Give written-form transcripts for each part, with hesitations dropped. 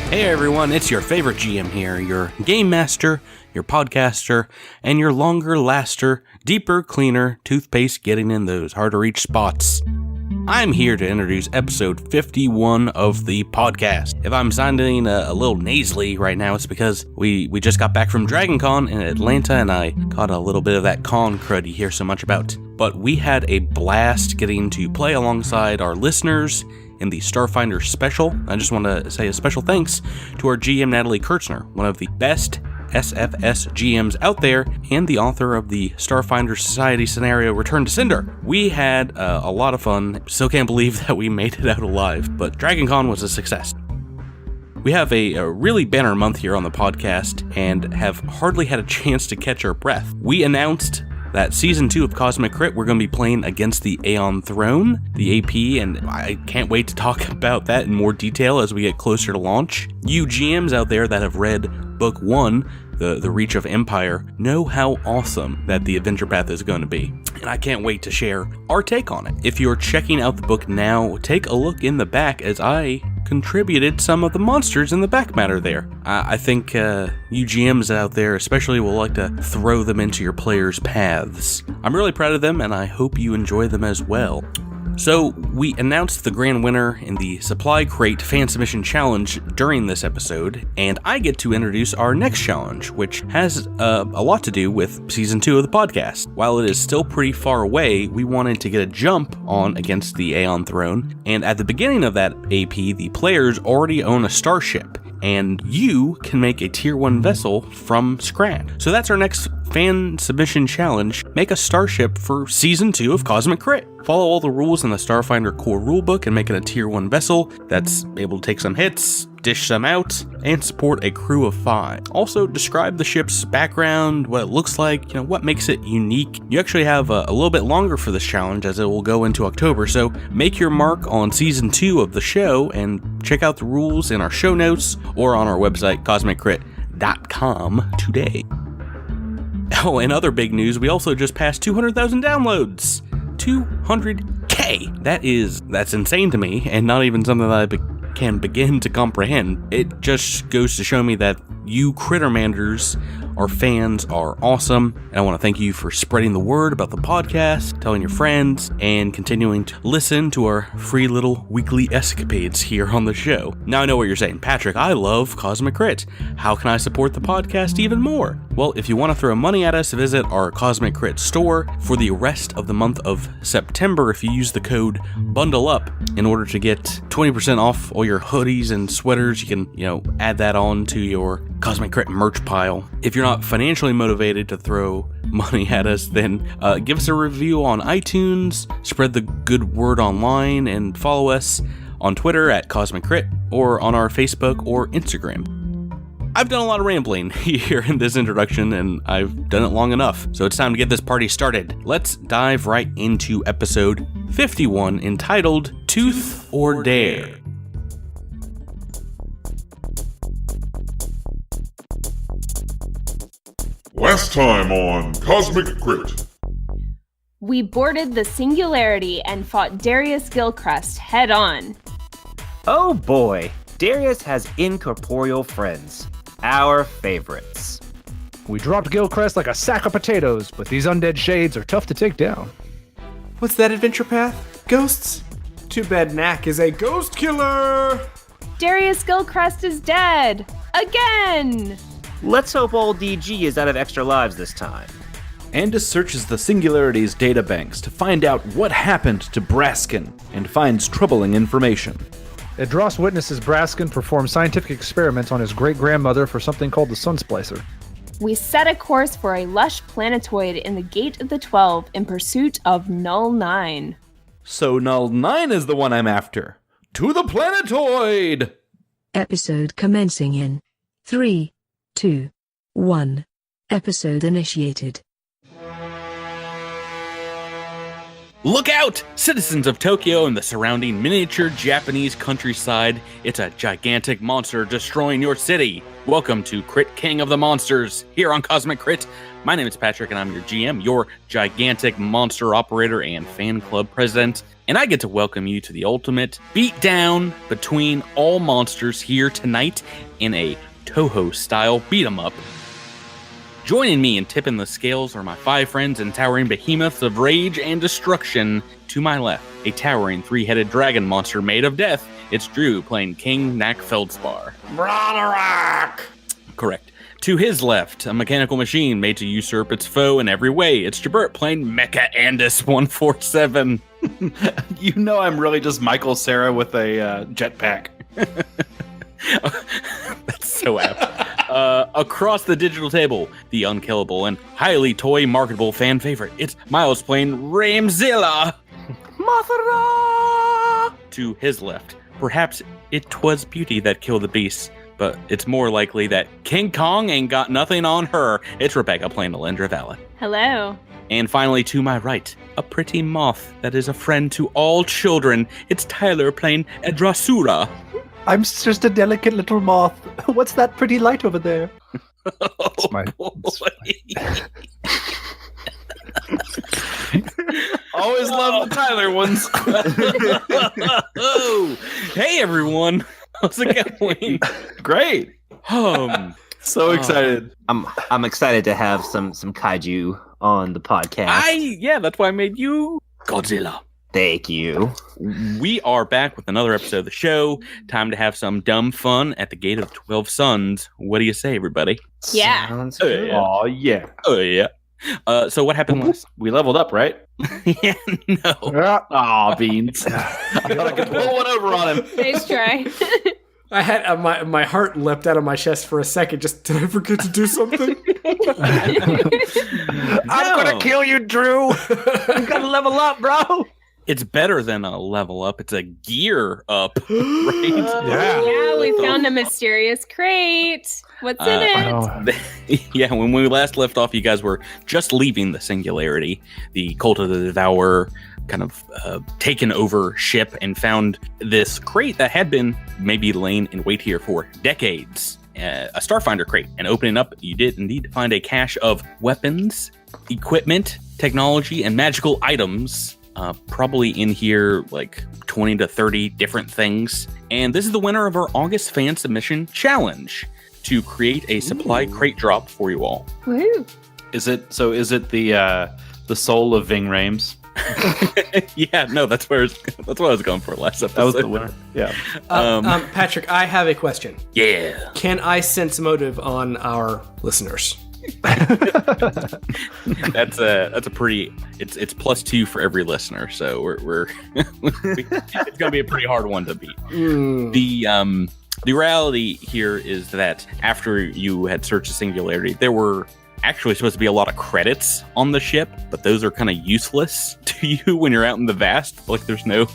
Hey everyone, it's your favorite GM here, your game master, your podcaster, and your longer laster, deeper, cleaner toothpaste getting in those hard to reach spots. I'm here to introduce episode 51 of the podcast. If I'm sounding a little nasally right now, it's because we just got back from Dragon Con in Atlanta and I caught a little bit of that con crud you hear so much about. But we had a blast getting to play alongside our listeners in the Starfinder special. I just want to say a special thanks to our GM Natalie Kurtzner, one of the best SFS GMs out there, and the author of the Starfinder Society scenario Return to Cinder. We had a lot of fun. Still can't believe that we made it out alive, but Dragon Con was a success. We have a really banner month here on the podcast and have hardly had a chance to catch our breath. We announced that Season 2 of Cosmic Crit, we're going to be playing against the Aeon Throne, the AP, and I can't wait to talk about that in more detail as we get closer to launch. You GMs out there that have read Book 1, The Reach of Empire, know how awesome that the adventure path is going to be, and I can't wait to share our take on it. If you're checking out the book now, take a look in the back as I contributed some of the monsters in the back matter there. I think you GMs out there especially will like to throw them into your players' paths. I'm really proud of them and I hope you enjoy them as well. So, we announced the grand winner in the Supply Crate Fan Submission Challenge during this episode, and I get to introduce our next challenge, which has a lot to do with Season 2 of the podcast. While it is still pretty far away, we wanted to get a jump on against the Aeon Throne, and at the beginning of that AP, the players already own a starship, and you can make a Tier 1 vessel from scratch. So that's our next fan submission challenge. Make a starship for Season 2 of Cosmic Crit. Follow all the rules in the Starfinder core rulebook and make it a Tier 1 vessel that's able to take some hits, dish some out, and support a crew of 5. Also, describe the ship's background, what it looks like, what makes it unique. You actually have a little bit longer for this challenge as it will go into October, so make your mark on Season 2 of the show and check out the rules in our show notes or on our website, cosmiccrit.com today. Oh, and other big news, we also just passed 200,000 downloads. 200K. That's insane to me, and not even something that I can begin to comprehend. It just goes to show me that you Crittermanders, our fans, are awesome, and I want to thank you for spreading the word about the podcast, telling your friends, and continuing to listen to our free little weekly escapades here on the show. Now I know what you're saying, Patrick, I love Cosmic Crit. How can I support the podcast even more? Well, if you want to throw money at us, visit our Cosmic Crit store for the rest of the month of September. If you use the code BUNDLEUP in order to get 20% off all your hoodies and sweaters, you can, add that on to your Cosmic Crit merch pile. If you're not financially motivated to throw money at us, then give us a review on iTunes, spread the good word online, and follow us on Twitter at Cosmic Crit or on our Facebook or Instagram. I've done a lot of rambling here in this introduction, and I've done it long enough, so it's time to get this party started. Let's dive right into episode 51, entitled Tooth or Dare. Last time on Cosmic Crit. We boarded the Singularity and fought Darius Gilchrist head on. Oh boy, Darius has incorporeal friends. Our favorites. We dropped Gilchrist like a sack of potatoes, but these undead shades are tough to take down. What's that adventure path? Ghosts? Too bad Knack is a ghost killer! Darius Gilchrist is dead! Again! Let's hope old DG is out of extra lives this time. Andis searches the Singularity's databanks to find out what happened to Braskin and finds troubling information. Idros witnesses Braskin perform scientific experiments on his great-grandmother for something called the Sun Splicer. We set a course for a lush planetoid in the Gate of the 12 in pursuit of Null 9. So Null 9 is the one I'm after. To the planetoid! Episode commencing in 3, 2, 1. Episode initiated. Look out! Citizens of Tokyo and the surrounding miniature Japanese countryside, it's a gigantic monster destroying your city. Welcome to Crit King of the Monsters, here on Cosmic Crit. My name is Patrick, and I'm your GM, your gigantic monster operator and fan club president. And I get to welcome you to the ultimate beatdown between all monsters here tonight in a Toho-style beat-em-up. Joining me and tipping the scales are my 5 friends and towering behemoths of rage and destruction. To my left, a towering 3-headed dragon monster made of death. It's Drew playing King Knack Feldspar. Broderick! Correct. To his left, a mechanical machine made to usurp its foe in every way. It's Jabert playing Mecha Andis 147. You know I'm really just Michael Cera with a jetpack. That's so apt. Across the digital table, the unkillable and highly toy marketable fan favorite. It's Miles playing Ramzilla. Mothra! To his left, perhaps it 'twas beauty that killed the beast, but it's more likely that King Kong ain't got nothing on her. It's Rebecca playing Alindra Valid. Hello. And finally, to my right, a pretty moth that is a friend to all children. It's Tyler playing Edrasura. I'm just a delicate little moth. What's that pretty light over there? That's my. Always love the Tyler ones. Oh, hey everyone, how's it going? Great. So excited. I'm excited to have some kaiju on the podcast. That's why I made you Godzilla. Thank you. We are back with another episode of the show. Time to have some dumb fun at the Gate of 12 Suns. What do you say, everybody? Yeah. Sounds good. Oh yeah. Oh, yeah. So what happened last? We leveled up, right? Yeah, no. Aw, Beans. I thought I could pull one over on him. Nice try. I had my heart leapt out of my chest for a second. Just, did I forget to do something? I'm gonna kill you, Drew. You gotta level up, bro. It's better than a level up. It's a gear up, right? Yeah, we found a mysterious crate. What's in it? Yeah, when we last left off, you guys were just leaving the Singularity. The Cult of the Devourer kind of taken over ship and found this crate that had been maybe laying in wait here for decades. A Starfinder crate. And opening up, you did indeed find a cache of weapons, equipment, technology, and magical items. Probably in here like 20 to 30 different things. And this is the winner of our August fan submission challenge to create a supply crate drop for you all. Woo. Is it the soul of Ving Rhames? Yeah, no, that's what I was going for last episode. That was the winner. Yeah. Patrick, I have a question. Yeah. Can I sense motive on our listeners? That's a pretty. It's +2 for every listener, so we're it's gonna be a pretty hard one to beat. The reality here is that after you had searched the Singularity, there were actually supposed to be a lot of credits on the ship, but those are kind of useless to you when you're out in the vast. Like there's no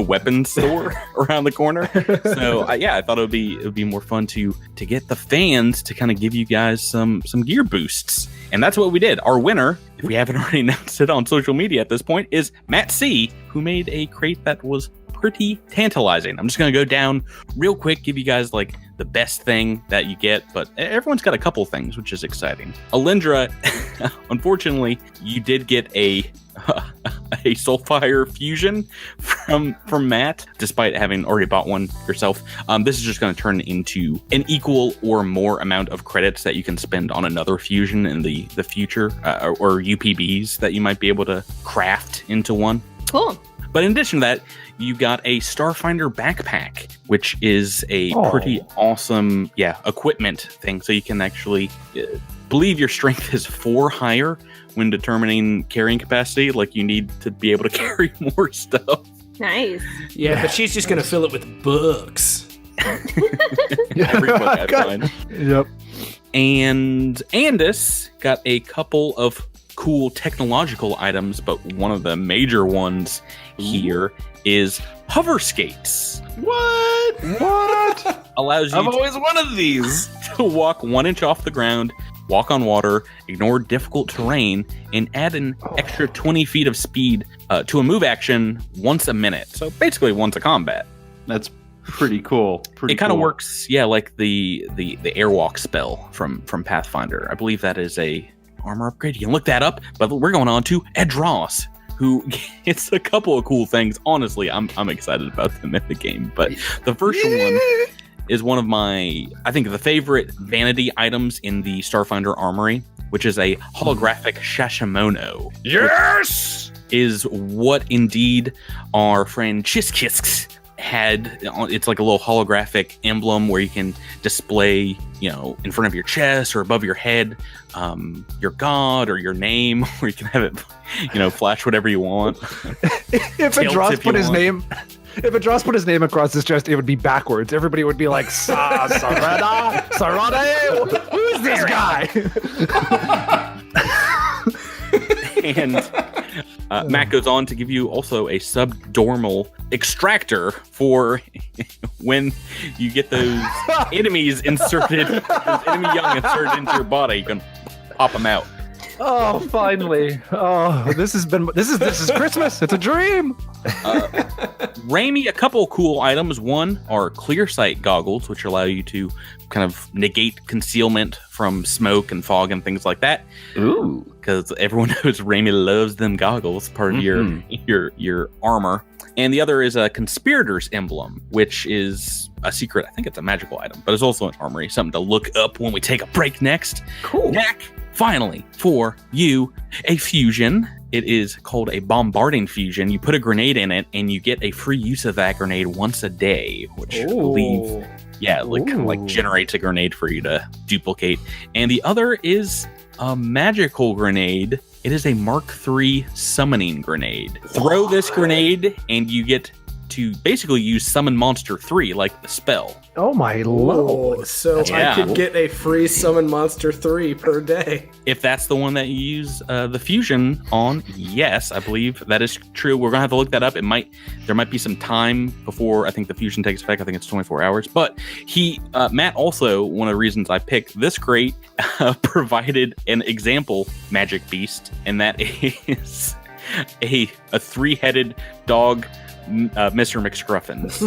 weapons store around the corner. So I thought it would be more fun to get the fans to kind of give you guys some gear boosts. And that's what we did. Our winner, if we haven't already announced it on social media at this point, is Matt C, who made a crate that was pretty tantalizing. I'm just going to go down real quick, give you guys like the best thing that you get, but everyone's got a couple things, which is exciting. Alindra, unfortunately, you did get a Soulfire fusion from Matt, despite having already bought one yourself. This is just going to turn into an equal or more amount of credits that you can spend on another fusion in the future, or UPBs that you might be able to craft into one. Cool. But in addition to that, you got a Starfinder backpack, which is a pretty awesome, equipment thing. So you can actually believe your strength is 4 higher when determining carrying capacity. Like you need to be able to carry more stuff. Nice. Yeah, but she's just going to fill it with books. Every book I find. Yep. And Andis got a couple of cool technological items, but one of the major ones here is hover skates. What? Allows you I've always wanted these. to walk 1 inch off the ground walk on water, ignore difficult terrain, and add an extra 20 feet of speed to a move action once a minute. So basically once a combat. That's pretty cool. It kind of works, like the airwalk spell from Pathfinder. I believe that is a armor upgrade. You can look that up, but we're going on to Edros, who gets a couple of cool things. Honestly, I'm excited about them in the game. But the first one is one of my, I think, the favorite vanity items in the Starfinder Armory, which is a holographic Shashimono. Yes! Is what indeed our friend Chiskisk had. It's like a little holographic emblem where you can display, in front of your chest or above your head, your god or your name, or you can have it, flash whatever you want. If Adros put his name across his chest, it would be backwards. Everybody would be like, Sarada, who's this guy? And Matt goes on to give you also a subdermal extractor for when you get those enemies inserted, those enemy young inserted into your body. You can pop them out. Oh, finally! Oh, this is Christmas. It's a dream. Raimi, a couple cool items. One are clear sight goggles, which allow you to kind of negate concealment from smoke and fog and things like that. Ooh, because everyone knows Raimi loves them goggles, part of your armor. And the other is a conspirator's emblem, which is a secret. I think it's a magical item, but it's also an armory. Something to look up when we take a break next. Cool. Mac, finally, for you, a fusion. It is called a bombarding fusion. You put a grenade in it, and you get a free use of that grenade once a day, which I believe, kind of like generates a grenade for you to duplicate. And the other is a magical grenade. It is a Mark III summoning grenade. Throw this grenade, and you get to basically use Summon Monster 3, like the spell. Oh my lord. So I could get a free Summon Monster 3 per day. If that's the one that you use the fusion on, yes, I believe that is true. We're going to have to look that up. There might be some time before I think the fusion takes effect. I think it's 24 hours. But Matt also, one of the reasons I picked this crate, provided an example magic beast, and that is a three-headed dog, Mr. McScruffins.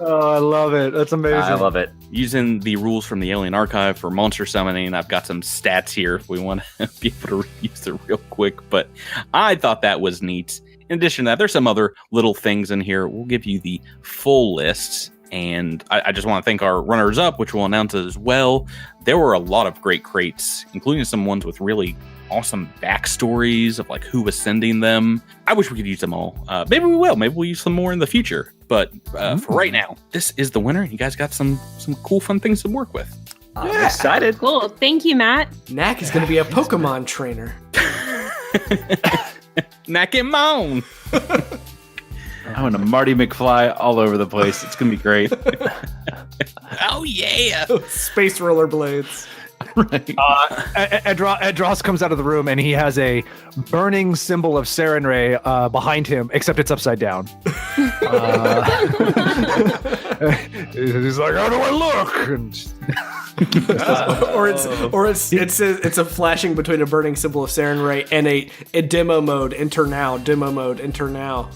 Oh, I love it. That's amazing. I love it. Using the rules from the Alien Archive for monster summoning, I've got some stats here if we want to be able to use it real quick, but I thought that was neat. In addition to that, there's some other little things in here. We'll give you the full list, and I just want to thank our runners-up, which we'll announce as well. There were a lot of great crates, including some ones with really awesome backstories of like who was sending them. I wish we could use them all. Maybe we will. Maybe we'll use some more in the future. But for right now, this is the winner. You guys got some cool, fun things to work with. I'm excited. Cool. Thank you, Matt. Knack is going to be a Pokemon trainer. Knack him on. I'm gonna Marty McFly all over the place. It's gonna be great. Oh yeah. Space rollerblades. Right. Edros comes out of the room and he has a burning symbol of Sarin Ray behind him, except it's upside down. He's like, "How do I look?" And it's a flashing between a burning symbol of Sarin Ray and a demo mode. Enter now. Demo mode. Enter now.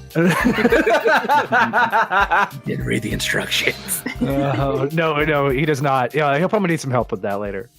Didn't read the instructions. No, he does not. Yeah, he'll probably need some help with that later.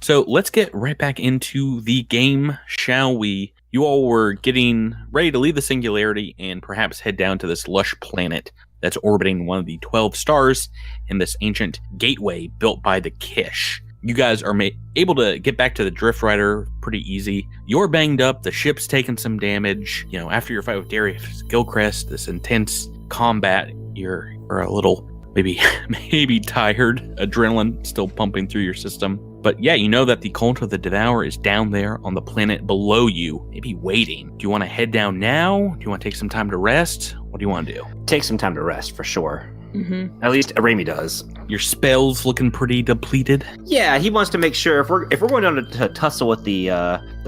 So let's get right back into the game, shall we? You all were getting ready to leave the Singularity and perhaps head down to this lush planet that's orbiting one of the 12 stars in this ancient gateway built by the Kish. You guys are able to get back to the Drift Rider pretty easy. You're banged up, the ship's taken some damage. After your fight with Darius Gilchrist, this intense combat, you're a little maybe tired, adrenaline still pumping through your system. But yeah, you know that the Cult of the Devourer is down there on the planet below you, maybe waiting. Do you want to head down now? Do you want to take some time to rest? What do you want to do? Take some time to rest, for sure. Mm-hmm. At least Raimi does. Your spells looking pretty depleted. Yeah, he wants to make sure if we're going down to tussle with the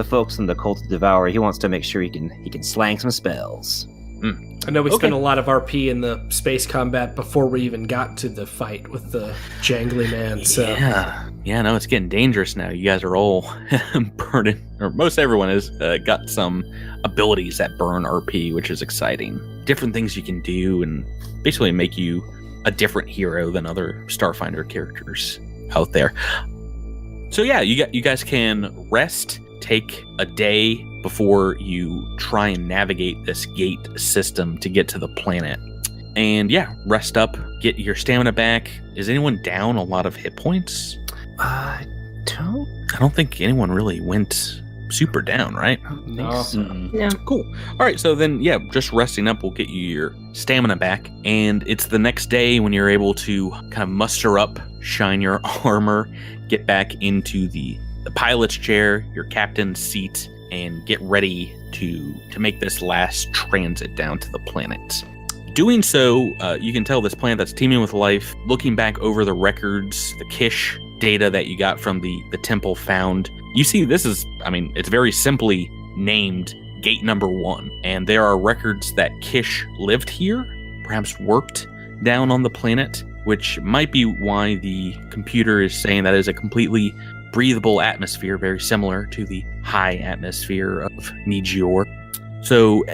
folks in the Cult of the Devourer, he wants to make sure he can slang some spells. I know we spent a lot of RP in the space combat before we even got to the fight with the jangly man. So Yeah, no, it's getting dangerous now. You guys are all burning, or most everyone has got some abilities that burn RP, which is exciting. Different things you can do, and basically make you a different hero than other Starfinder characters out there. So yeah, you guys can rest, take a day before you try and navigate this gate system to get to the planet. And yeah, rest up, get your stamina back. Is anyone down a lot of hit points? I don't think anyone really went super down, right? no. Yeah. Cool. All right, so then, yeah, just resting up will get you your stamina back, and it's the next day when you're able to kind of muster up, shine your armor, get back into the pilot's chair, your captain's seat, and get ready to make this last transit down to the planet. Doing so, you can tell this planet that's teeming with life, looking back over the records, the Kish data that you got from the temple found. You see this is, it's very simply named Gate Number 1, and there are records that Kish lived here, perhaps worked down on the planet, which might be why the computer is saying that is a completely breathable atmosphere, very similar to the high atmosphere of Nijior. So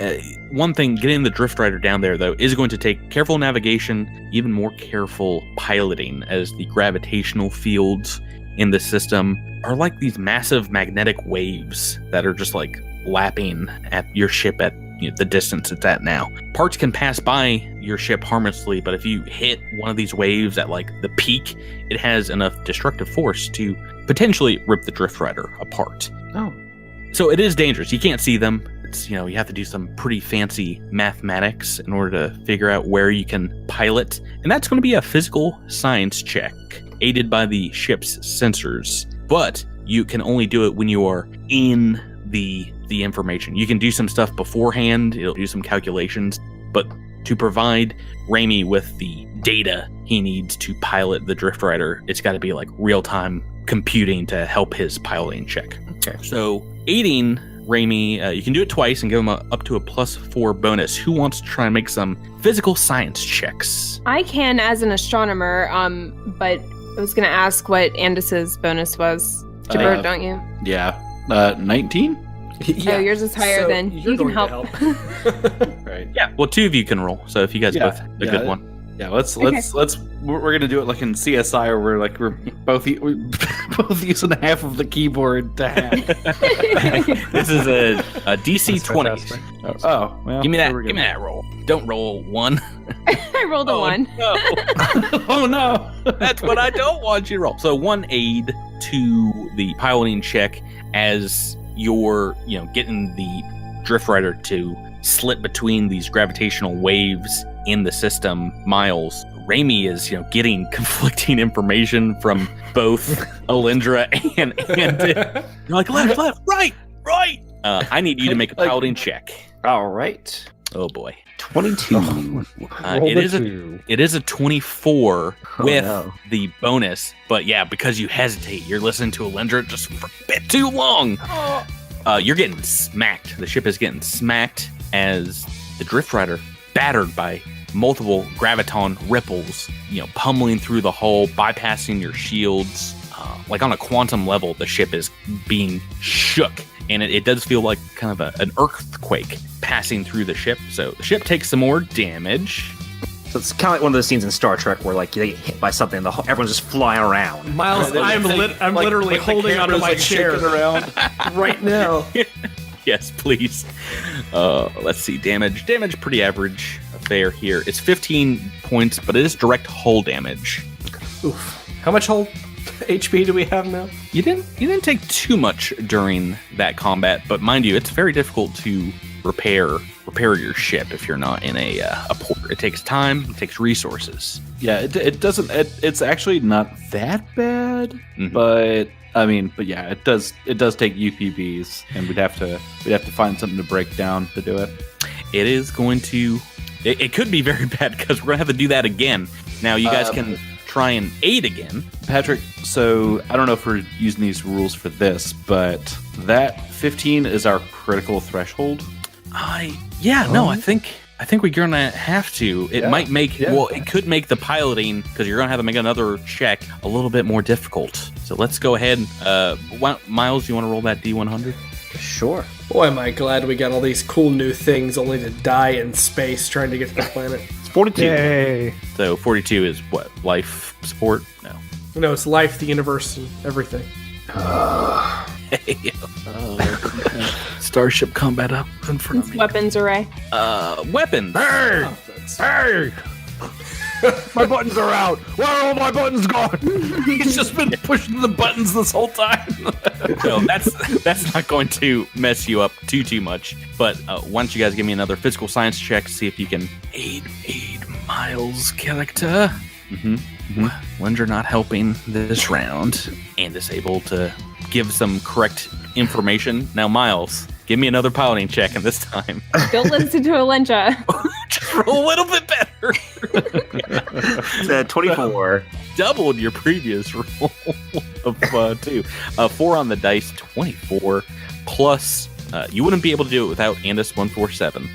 one thing, getting the Drift Rider down there, though, is going to take careful navigation, even more careful piloting, as the gravitational fields in the system are like these massive magnetic waves that are just like lapping at your ship at the distance it's at now. Parts can pass by your ship harmlessly, but if you hit one of these waves at like the peak, it has enough destructive force to potentially rip the Drift Rider apart. Oh. So it is dangerous. You can't see them. It's, you have to do some pretty fancy mathematics in order to figure out where you can pilot. And that's going to be a physical science check, aided by the ship's sensors. But you can only do it when you are in the information. You can do some stuff beforehand. It'll do some calculations. But to provide Raimi with the data he needs to pilot the Drift Rider, it's got to be like real-time computing to help his piloting check. Okay. So aiding Raimi, you can do it twice and give him up to a +4 bonus. Who wants to try and make some physical science checks? I can as an astronomer, but I was going to ask what Andis's bonus was. Jabert, don't you? Yeah. 19? Oh, yours is higher than you're you can going to help. Right. Yeah, well, 2 of you can roll. So if you guys both a good one. Yeah, let's we're gonna do it like in CSI, where we're both using half of the keyboard to half. This is a DC 20. Oh, well, Give me that roll. Don't roll 1. I rolled a 1. No. Oh no, That's what I don't want you to roll. So 1 aid to the piloting check as you're, getting the Drift Rider to slip between these gravitational waves in the system. Miles, Raimi is, getting conflicting information from both Alindra and you're like, left, right. I need you to make a piloting check. All right. Oh boy. 22. It is a 24 with no. the bonus, but yeah, because you hesitate, you're listening to Alindra just for a bit too long. You're getting smacked. The ship is getting smacked as the Drift Rider, battered by multiple graviton ripples, pummeling through the hull, bypassing your shields. Like on a quantum level, the ship is being shook, and it does feel like kind of an earthquake passing through the ship. So the ship takes some more damage. So it's kind of like one of those scenes in Star Trek where like they get hit by something, and everyone's just flying around. Miles, I'm literally holding onto my chair around right now. Yes, please. Let's see. Damage pretty average affair here. It's 15 points, but it is direct hull damage. Oof. How much hull HP do we have now? You didn't take too much during that combat, but mind you, it's very difficult to repair your ship if you're not in a port. It takes time, it takes resources. Yeah, it doesn't. It's actually not that bad, Mhm. but yeah, it does take UPVs, and we'd have to find something to break down to do it. It is going to. It could be very bad because we're gonna have to do that again. Now you guys can try and aid again. Patrick, so I don't know if we're using these rules for this, but that 15 is our critical threshold. I think I think we're gonna have to. It might make it could make the piloting, because you're gonna have to make another check, a little bit more difficult. So let's go ahead. Miles, you want to roll that D100? Sure. Boy, am I glad we got all these cool new things only to die in space trying to get to the planet. It's 42. Yay. So 42 is what? Life support? No. No, it's life, the universe, and everything. Starship combat up in front of me. Weapons array. Weapons. Hey! Hey! My buttons are out. Where are all my buttons gone? He's just been pushing the buttons this whole time. No, that's not going to mess you up too much. But why don't you guys give me another physical science check to see if you can aid Miles' character. Linder not helping this round and is able to give some correct information. Now, Miles, give me another piloting check, and this time Don't listen to Alendra. just roll a little bit better. It's 24. Doubled your previous roll of 2. 4 on the dice, 24. Plus, you wouldn't be able to do it without Andis 147.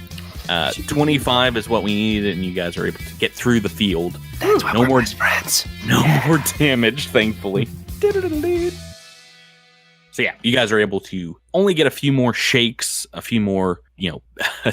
25 is what we need, and you guys are able to get through the field. No more friends. No more damage, thankfully. So yeah, you guys are able to only get a few more shakes, a few more,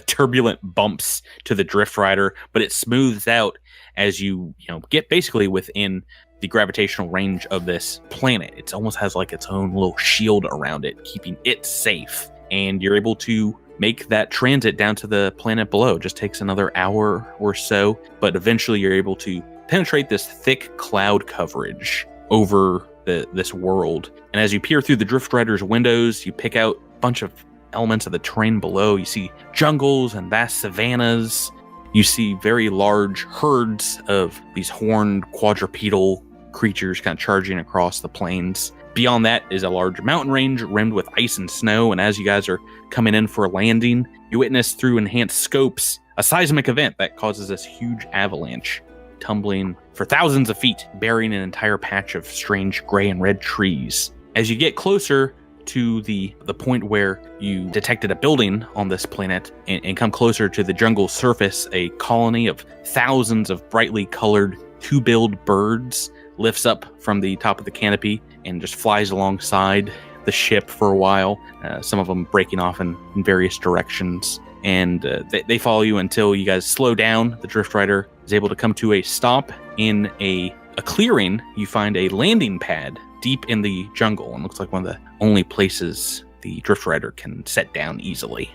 turbulent bumps to the Drift Rider, but it smooths out as you get basically within the gravitational range of this planet. It almost has like its own little shield around it, keeping it safe. And you're able to make that transit down to the planet below. It just takes another hour or so, but eventually you're able to penetrate this thick cloud coverage over this world. And as you peer through the Drift Rider's windows, you pick out a bunch of elements of the terrain below. You see jungles and vast savannas. You see very large herds of these horned quadrupedal creatures kind of charging across the plains. Beyond that is a large mountain range rimmed with ice and snow, and as you guys are coming in for a landing, you witness through enhanced scopes a seismic event that causes this huge avalanche, tumbling for thousands of feet, burying an entire patch of strange gray and red trees. As you get closer to the point where you detected a building on this planet and come closer to the jungle surface, a colony of thousands of brightly colored two-billed birds lifts up from the top of the canopy and just flies alongside the ship for a while, some of them breaking off in various directions. And they follow you until you guys slow down. The Drift Rider is able to come to a stop in a clearing. You find a landing pad deep in the jungle, and looks like one of the only places the Drift Rider can set down easily.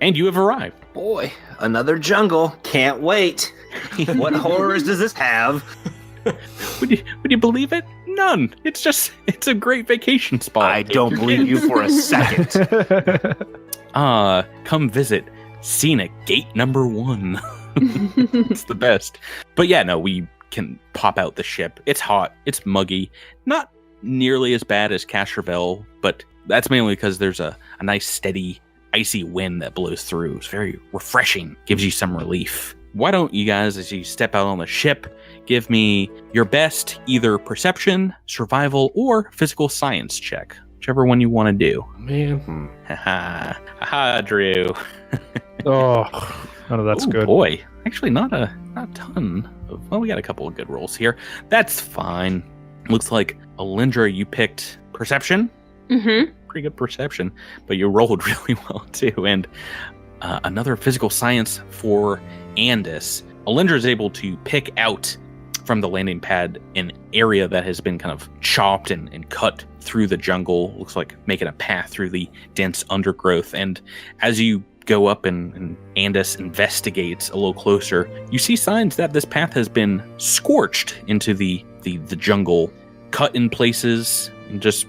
And you have arrived. Boy, another jungle. Can't wait. What horrors does this have? Would you believe it? None. It's a great vacation spot. I don't believe you for a second. Come visit Scenic Gate number 1. It's the best. But yeah, no, we can pop out the ship. It's hot. It's muggy. Not nearly as bad as Castrovel, but that's mainly because there's a nice steady icy wind that blows through. It's very refreshing. Gives you some relief. Why don't you guys, as you step out on the ship, give me your best either perception, survival, or physical science check. Whichever one you want to do. Man. Haha, Drew. Oh, none of that's good. Boy, actually not a ton of, well, we got a couple of good rolls here. That's fine. Looks like Alindra, you picked perception. Mm-hmm. Pretty good perception, but you rolled really well too. And another physical science for Andis. Alindra is able to pick out from the landing pad an area that has been kind of chopped and cut through the jungle. Looks like making a path through the dense undergrowth. And as you go up and Andis investigates a little closer, you see signs that this path has been scorched into the jungle, cut in places, and just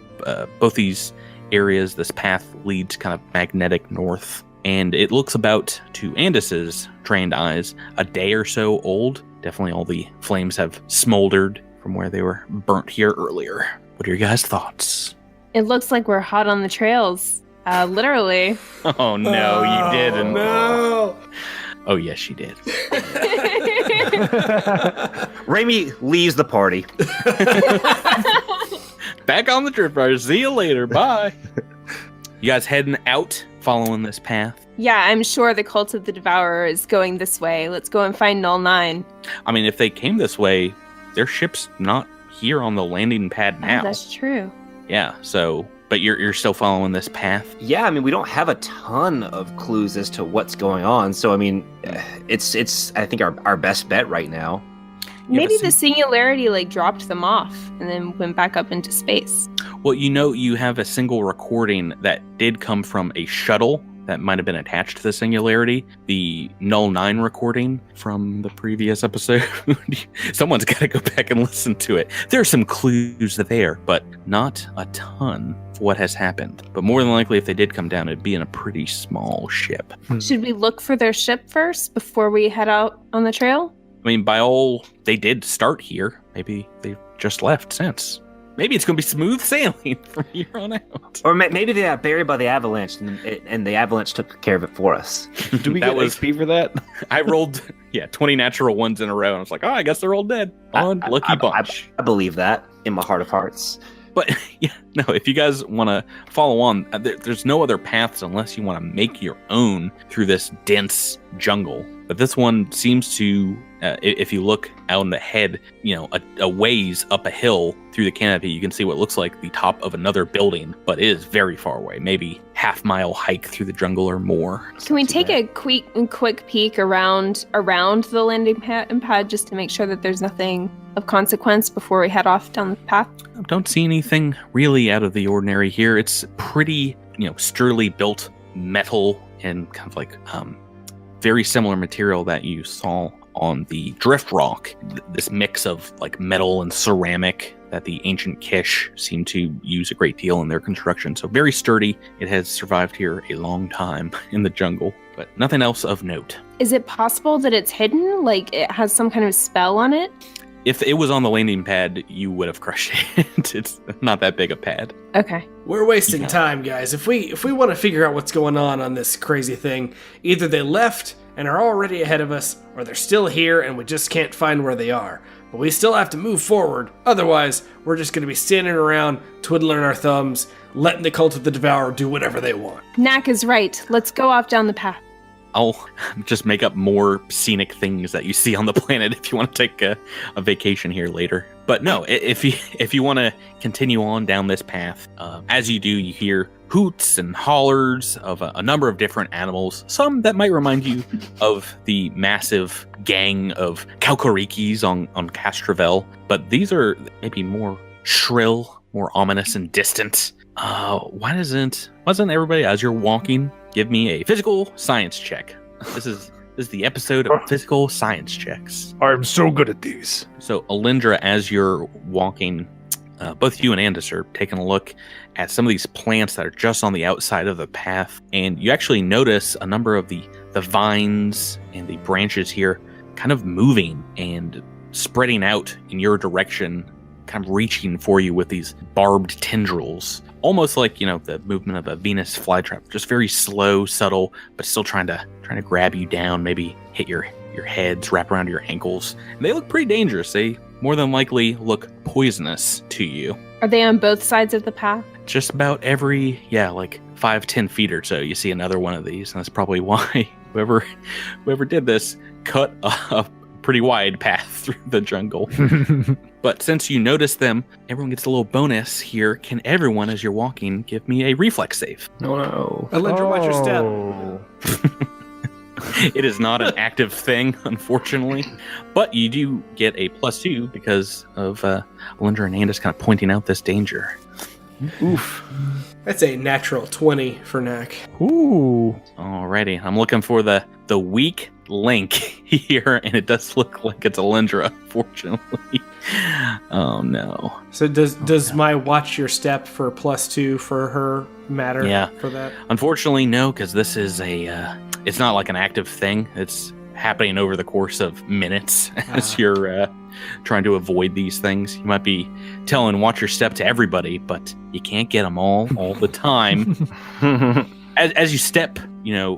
both these areas. This path leads kind of magnetic north, and it looks about, to Andis's trained eyes, a day or so old. Definitely all the flames have smoldered from where they were burnt here earlier. What are your guys' thoughts? It looks like we're hot on the trails. Literally. Oh, no, you didn't. No. Oh, yes, you did. Raimi leaves the party. Back on the Drift Rider. See you later. Bye. You guys heading out following this path? Yeah, I'm sure the Cult of the Devourer is going this way. Let's go and find Null 9. I mean, if they came this way, their ship's not here on the landing pad now. Oh, that's true. Yeah, so... But you're still following this path? Yeah, I mean, we don't have a ton of clues as to what's going on. So, I mean, it's I think, our best bet right now. Maybe the singularity, like, dropped them off and then went back up into space. Well, you have a single recording that did come from a shuttle that might have been attached to the singularity. The Null 9 recording from the previous episode. Someone's got to go back and listen to it. There are some clues there, but not a ton for what has happened. But more than likely, if they did come down, it'd be in a pretty small ship. Should we look for their ship first before we head out on the trail? I mean, they did start here. Maybe they've just left since. Maybe it's going to be smooth sailing from here on out. Or maybe they got buried by the avalanche, and the avalanche took care of it for us. Do we get XP for that? I rolled, 20 natural ones in a row, and I was like, I guess they're all dead. Lucky bunch. I believe that in my heart of hearts. But, if you guys want to follow on, there's no other paths unless you want to make your own through this dense jungle. But this one seems to, if you look out in the head, a ways up a hill through the canopy, you can see what looks like the top of another building, but it is very far away, maybe half-mile hike through the jungle or more. Can we take a quick peek around the landing pad just to make sure that there's nothing of consequence before we head off down the path? I don't see anything really out of the ordinary here. It's pretty, sturdily built metal and kind of like very similar material that you saw on the drift rock. This mix of like metal and ceramic that the ancient Kish seem to use a great deal in their construction. So very sturdy. It has survived here a long time in the jungle, but nothing else of note. Is it possible that it's hidden? Like it has some kind of spell on it? If it was on the landing pad, you would have crushed it. It's not that big a pad. Okay. We're wasting time, guys. If we want to figure out what's going on this crazy thing, either they left and are already ahead of us, or they're still here and we just can't find where they are. But we still have to move forward. Otherwise, we're just going to be standing around, twiddling our thumbs, letting the Cult of the Devourer do whatever they want. Knack is right. Let's go off down the path. I'll just make up more scenic things that you see on the planet if you want to take a vacation here later. But no, if you want to continue on down this path, as you do, you hear hoots and hollers of a number of different animals, some that might remind you of the massive gang of Kaukarikis on Castrovel. But these are maybe more shrill, more ominous and distant. Wasn't everybody, as you're walking, give me a physical science check? This is the episode of physical science checks. I'm so good at these. So, Alindra, as you're walking, both you and Andis are taking a look at some of these plants that are just on the outside of the path, and you actually notice a number of the vines and the branches here kind of moving and spreading out in your direction, kind of reaching for you with these barbed tendrils. Almost like, the movement of a Venus flytrap. Just very slow, subtle, but still trying to grab you down, maybe hit your heads, wrap around your ankles. And they look pretty dangerous. They more than likely look poisonous to you. Are they on both sides of the path? Just about every, 5-10 feet or so, you see another one of these. And that's probably why whoever did this cut a pretty wide path through the jungle. But since you notice them, everyone gets a little bonus here. Can everyone, as you're walking, give me a reflex save? Oh no. Alindra, watch your step. It is not an active thing, unfortunately. But you do get a +2 because of Alindra and Andis kind of pointing out this danger. Oof. That's a natural 20 for Knack. Ooh. Alrighty. I'm looking for the weak link here, and it does look like it's Alindra, unfortunately. Oh no. So does my watch your step for +2 for her matter for that? Unfortunately, no, because this is it's not like an active thing. It's happening over the course of minutes as you're trying to avoid these things. You might be telling watch your step to everybody, but you can't get them all the time. As you step,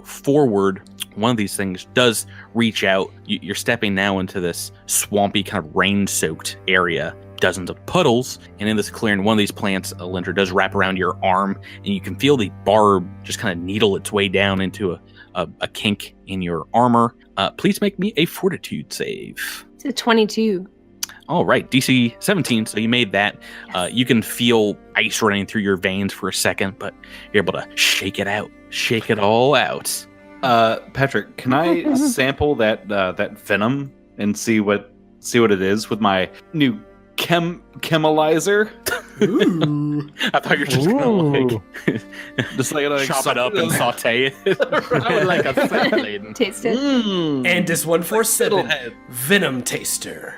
forward, one of these things does reach out. You're stepping now into this swampy kind of rain-soaked area, dozens of puddles. And in this clearing, one of these plants, Alindra, does wrap around your arm, and you can feel the barb just kind of needle its way down into a kink in your armor. Please make me a fortitude save. It's a 22. All right, DC 17, so you made that. You can feel ice running through your veins for a second, but you're able to shake it out. Shake it all out. Patrick, can I sample that venom and see what it is with my new chemalizer? Ooh. I thought you were just gonna chop it up and saute it. I would like a salad. Taste it. And this 147 Venom Taster.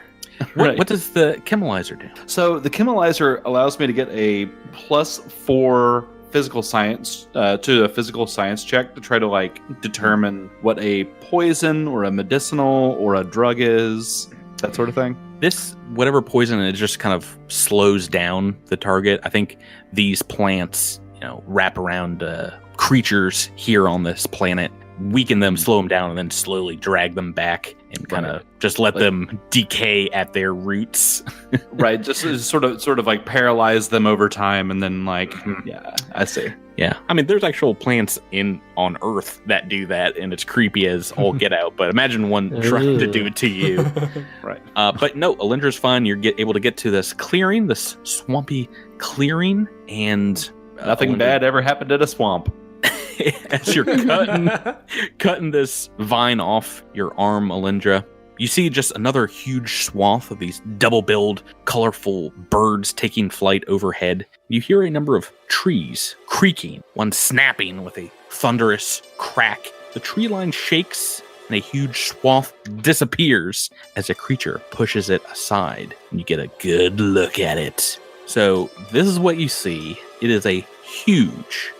What does the chemalizer do? So the chemalizer allows me to get a +4 physical science to a physical science check to try to like determine what a poison or a medicinal or a drug is, that sort of thing. This, whatever poison, it just kind of slows down the target. I think these plants, wrap around creatures here on this planet, weaken them, slow them down, and then slowly drag them back and kind of just let them decay at their roots. Right, just sort of like paralyze them over time, and then yeah, I see. Yeah, I mean, there's actual plants on Earth that do that, and it's creepy as all get out. But imagine one trying to do it to you. Right. But no, Alindra's fine. You're able to get to this clearing, this swampy clearing, and nothing bad ever happened at a swamp. As you're cutting this vine off your arm, Alindra, you see just another huge swath of these double-billed, colorful birds taking flight overhead. You hear a number of trees creaking, one snapping with a thunderous crack. The tree line shakes, and a huge swath disappears as a creature pushes it aside, and you get a good look at it. So this is what you see. It is a huge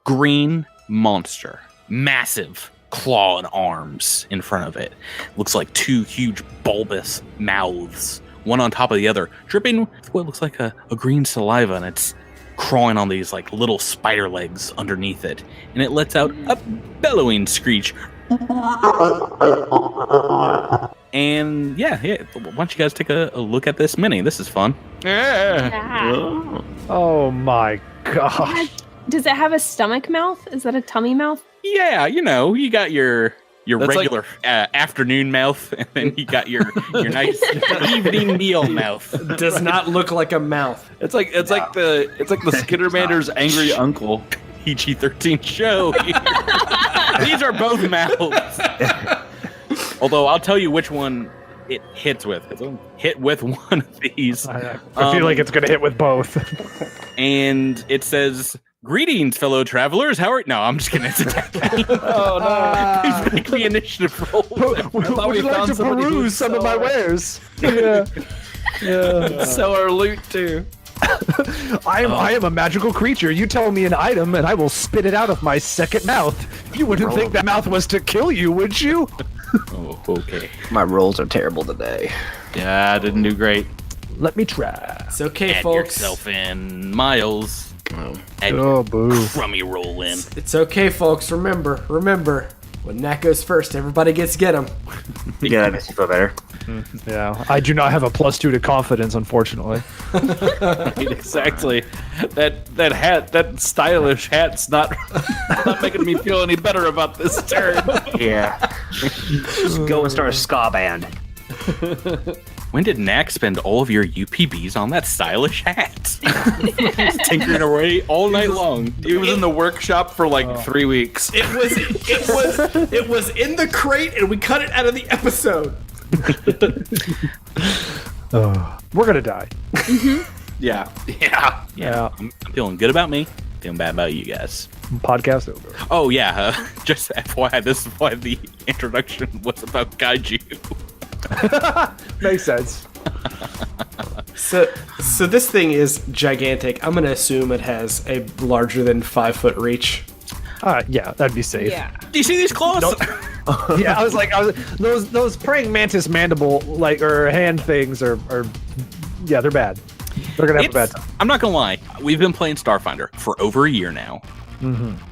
green monster, massive claw and arms in front of it. Looks like two huge bulbous mouths, one on top of the other, dripping with what looks like a green saliva, and it's crawling on these like little spider legs underneath it, and it lets out a bellowing screech. And yeah, why don't you guys take a look at this mini? This is fun. Yeah. Oh my gosh. Does it have a stomach mouth? Is that a tummy mouth? Yeah, you got your That's regular afternoon mouth, and then you got your nice evening meal mouth. Does not look like a mouth. It's like the Skittermander's angry uncle. PG-13 show. These are both mouths. Although I'll tell you which one it hits with. It'll hit with one of these. I feel like it's going to hit with both. And it says, "Greetings, fellow travelers. How are..." No, I'm just kidding. It's attacking. Oh no! Please make me initiative rolls. Would you like to peruse some of my wares? Yeah. Sell our loot too. I am a magical creature. You tell me an item, and I will spit it out of my second mouth. You wouldn't think that mouth was to kill you, would you? Oh, okay. My rolls are terrible today. Yeah, I didn't do great. Let me try. It's okay, Add folks. yourself in, Miles. Add Oh, boo. crummy roll in. It's okay, folks. Remember, when Nat goes first, everybody gets to get him. Yeah, that makes you feel better. Yeah, I do not have a +2 to confidence, unfortunately. Exactly. That hat, that stylish hat's not making me feel any better about this turn. Yeah. Just go and start a ska band. When did Knack spend all of your UPBs on that stylish hat? Just tinkering away all night long. He was in the workshop for like 3 weeks. It was in the crate, and we cut it out of the episode. We're gonna die. Yeah. Yeah. I'm feeling good about me. Feeling bad about you guys. Podcast over. Oh yeah, just FYI, this is why the introduction was about kaiju. Makes sense. So this thing is gigantic. I'm gonna assume it has a larger than 5 foot reach. Yeah, that'd be safe. Yeah. Do you see these claws? Yeah, I was those praying mantis mandible or hand things are they're bad. They're gonna have a bad time. I'm not gonna lie. We've been playing Starfinder for over a year now,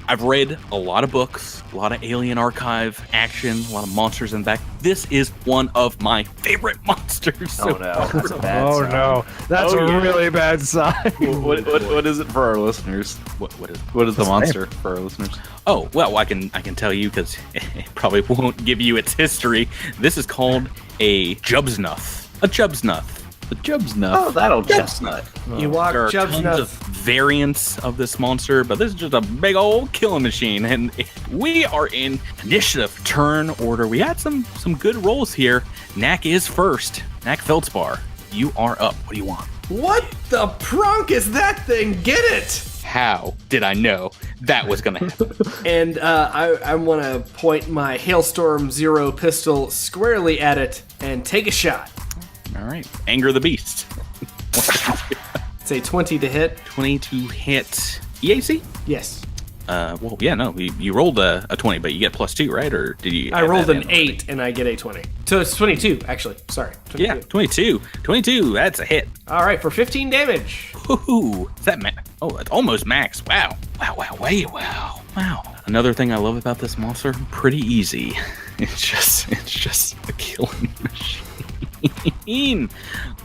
I've read a lot of books, a lot of Alien Archive action, a lot of monsters in the back. This is one of my favorite monsters. Oh no, that's a bad sign. No, that's a really bad sign. What is it for our listeners? What is the monster for our listeners? Oh, well, I can tell you because it probably won't give you its history. This is called a Jubsnuff. A Jubsnuff. The Jubsnuff. Oh, that'll chestnut. You walk There are tons Jubsnuff. of variants of this monster, but this is just a big old killing machine. And we are in initiative turn order. We had some good rolls here. Knack is first. Knack Feldspar, you are up. What do you want? What the prunk is that thing? Get it! How did I know that was going to happen? And I want to point my Hailstorm Zero pistol squarely at it and take a shot. All right. Anger the Beast. Say 20 to hit. 20 to hit. EAC? Yes. Well, yeah, no. You rolled a 20, but you get +2, right? Or did you? I add rolled that an in 8 and I get a 20. So it's 22, actually. Sorry. 22. Yeah, 22. 22. That's a hit. All right, for 15 damage. Woohoo! Is that oh, that's almost max. Wow. Wow. Another thing I love about this monster, pretty easy. It's just a killing machine.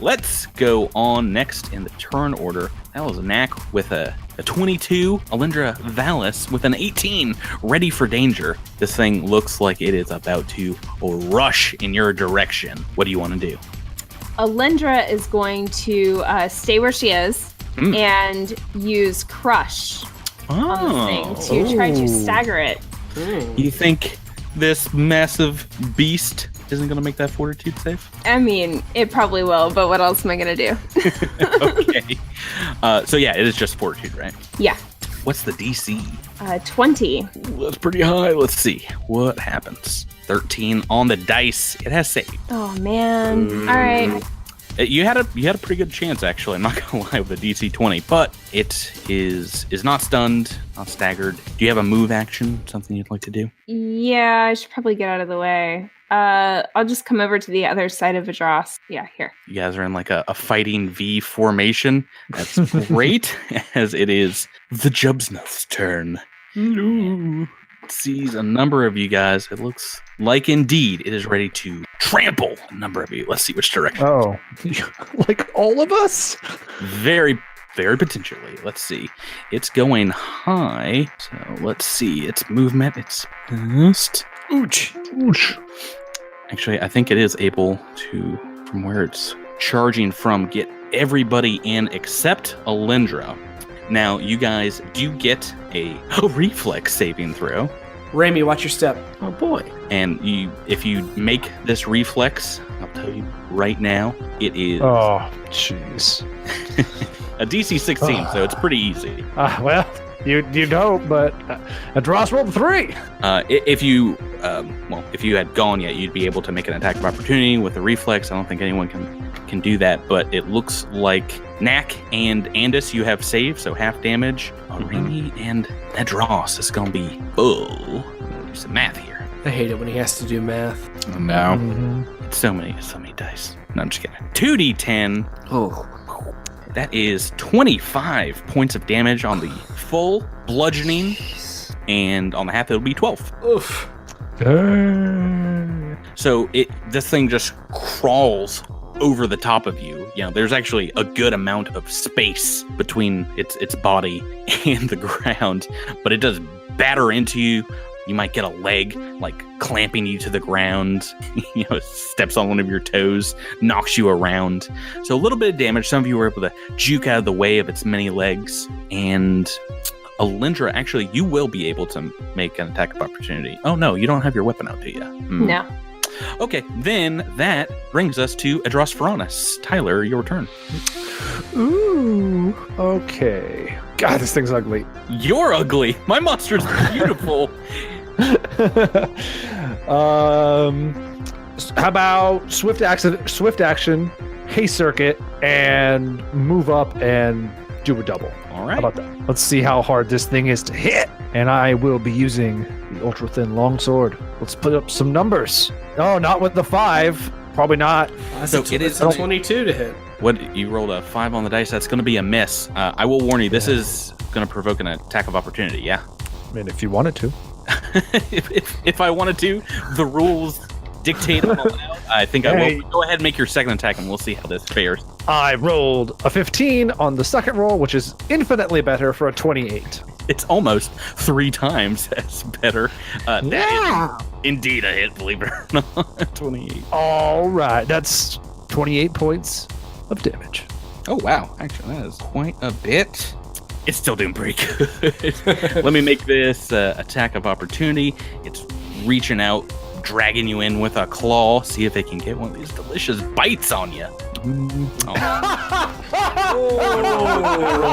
Let's go on next in the turn order. That was Knack with a 22, Alindra Valis with an 18, ready for danger. This thing looks like it is about to rush in your direction. What do you want to do? Alindra is going to stay where she is and use Crush on the thing to try to stagger it. You think this massive beast isn't going to make that fortitude save? I mean, it probably will, but what else am I going to do? Okay. So yeah, it is just fortitude, right? Yeah. What's the DC? 20. Ooh, that's pretty high. Let's see what happens. 13 on the dice. It has saved. Oh, man. All right. You had a pretty good chance, actually. I'm not gonna lie, with a DC 20, but it is not stunned, not staggered. Do you have a move action? Something you'd like to do? Yeah, I should probably get out of the way. I'll just come over to the other side of Adros. Yeah, here. You guys are in like a fighting V formation. That's great, as it is the Jubsnuff's turn. Hello. Sees a number of you guys. It looks like indeed it is ready to trample a number of you. Let's see which direction. Oh, like all of us? Very, very potentially. Let's see. It's going high. So let's see. Its movement. It's fast. Ooch. Actually, I think it is able to, from where it's charging from, get everybody in except Alindra. Now, you guys do get a reflex saving throw. Raimi, watch your step. Oh boy. And if you make this reflex, I'll tell you right now, it is Oh, jeez. a DC 16, so it's pretty easy. Well, you don't, but Adros rolled 3. If you had gone yet, you'd be able to make an attack of opportunity with a reflex. I don't think anyone can do that, but it looks like Knack and Andis, you have saved, so half damage. On Remy and Adros, it's gonna be do some math here. I hate it when he has to do math. Oh, no. So many dice. No, I'm just kidding. 2d10. Oh. That is 25 points of damage on the full bludgeoning, and on the half it'll be 12. Oof. So this thing just crawls over the top of you. You know, there's actually a good amount of space between its body and the ground, but it does batter into you. You might get a leg, like, clamping you to the ground, you know, steps on one of your toes, knocks you around. So a little bit of damage. Some of you were able to juke out of the way of its many legs. And Alindra, actually, you will be able to make an attack of opportunity. Oh, no, you don't have your weapon out, do you? No. Okay, then that brings us to Adros Veronis. Tyler, your turn. Ooh, okay. God, this thing's ugly. You're ugly. My monster's beautiful. How about swift action, haste circuit, and move up and do a double. All right. How about that? Let's see how hard this thing is to hit. And I will be using the ultra thin longsword. Let's put up some numbers. Oh, not with the 5. Probably not. So it is a 22 to hit. What you rolled a 5 on the dice? That's going to be a miss. I will warn you. This is going to provoke an attack of opportunity. Yeah. I mean, if you wanted to. if I wanted to, the rules dictate I'm allowed. I think I will. Go ahead and make your second attack, and we'll see how this fares. I rolled a 15 on the second roll, which is infinitely better for a 28. It's almost 3 times as better. That is indeed a hit, believe it or not. 28. All right, that's 28 points of damage. Oh, wow. Actually, that is quite a bit. It's still doing pretty good. Let me make this attack of opportunity. It's reaching out, dragging you in with a claw. See if it can get one of these delicious bites on you. Oh,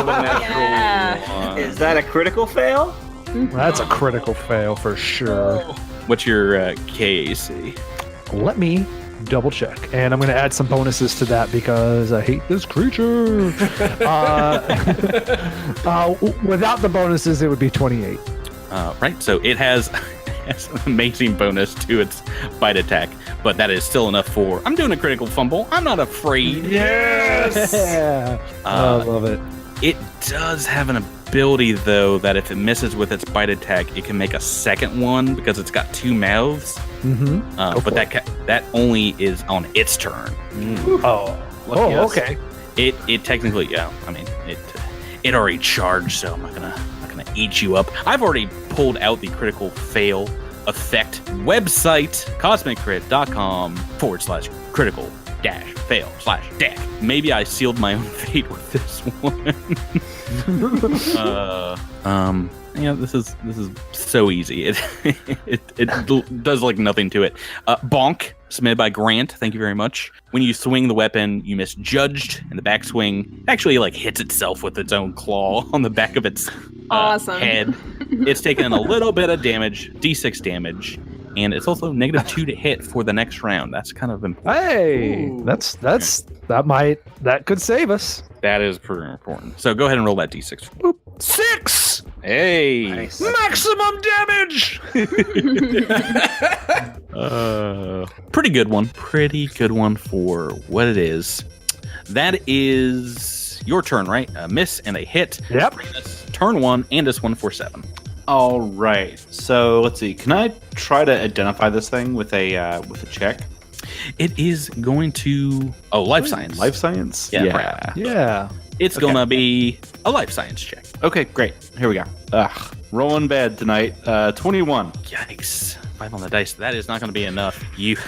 the natural one. Is that a critical fail? That's a critical fail for sure. What's your KAC? Let me double check, and I'm going to add some bonuses to that because I hate this creature. Without the bonuses, it would be 28. Right, so it has an amazing bonus to its bite attack, but that is still enough for... I'm doing a critical fumble. I'm not afraid. Yes! I love it. It does have an ability, though, that if it misses with its bite attack, it can make a second one because it's got 2 mouths. Mm-hmm. But that only is on its turn. Okay. It technically, yeah. I mean, it already charged, so I'm not gonna eat you up. I've already pulled out the critical fail effect website, cosmiccrit.com/critical-fail/deck. Maybe I sealed my own fate with this one. This is so easy. It does like nothing to it. Bonk, submitted by Grant. Thank you very much. When you swing the weapon, you misjudged, and the backswing actually like hits itself with its own claw on the back of its head. It's taken a little bit of damage, D6 damage, and it's also -2 to hit for the next round. That's kind of important. Hey, that could save us. That is pretty important. So go ahead and roll that D6. Boop. 6! Hey! Nice. Maximum damage! Pretty good one. Pretty good one for what it is. That is your turn, right? A miss and a hit. Yep. Turn 1 and this 147. All right. So let's see. Can I try to identify this thing with a check? It is going to life science. Life science? Yeah. Yeah. It's gonna be a life science check. Okay, great. Here we go. Rolling bad tonight. 21. Yikes. 5 on the dice. That is not going to be enough. You've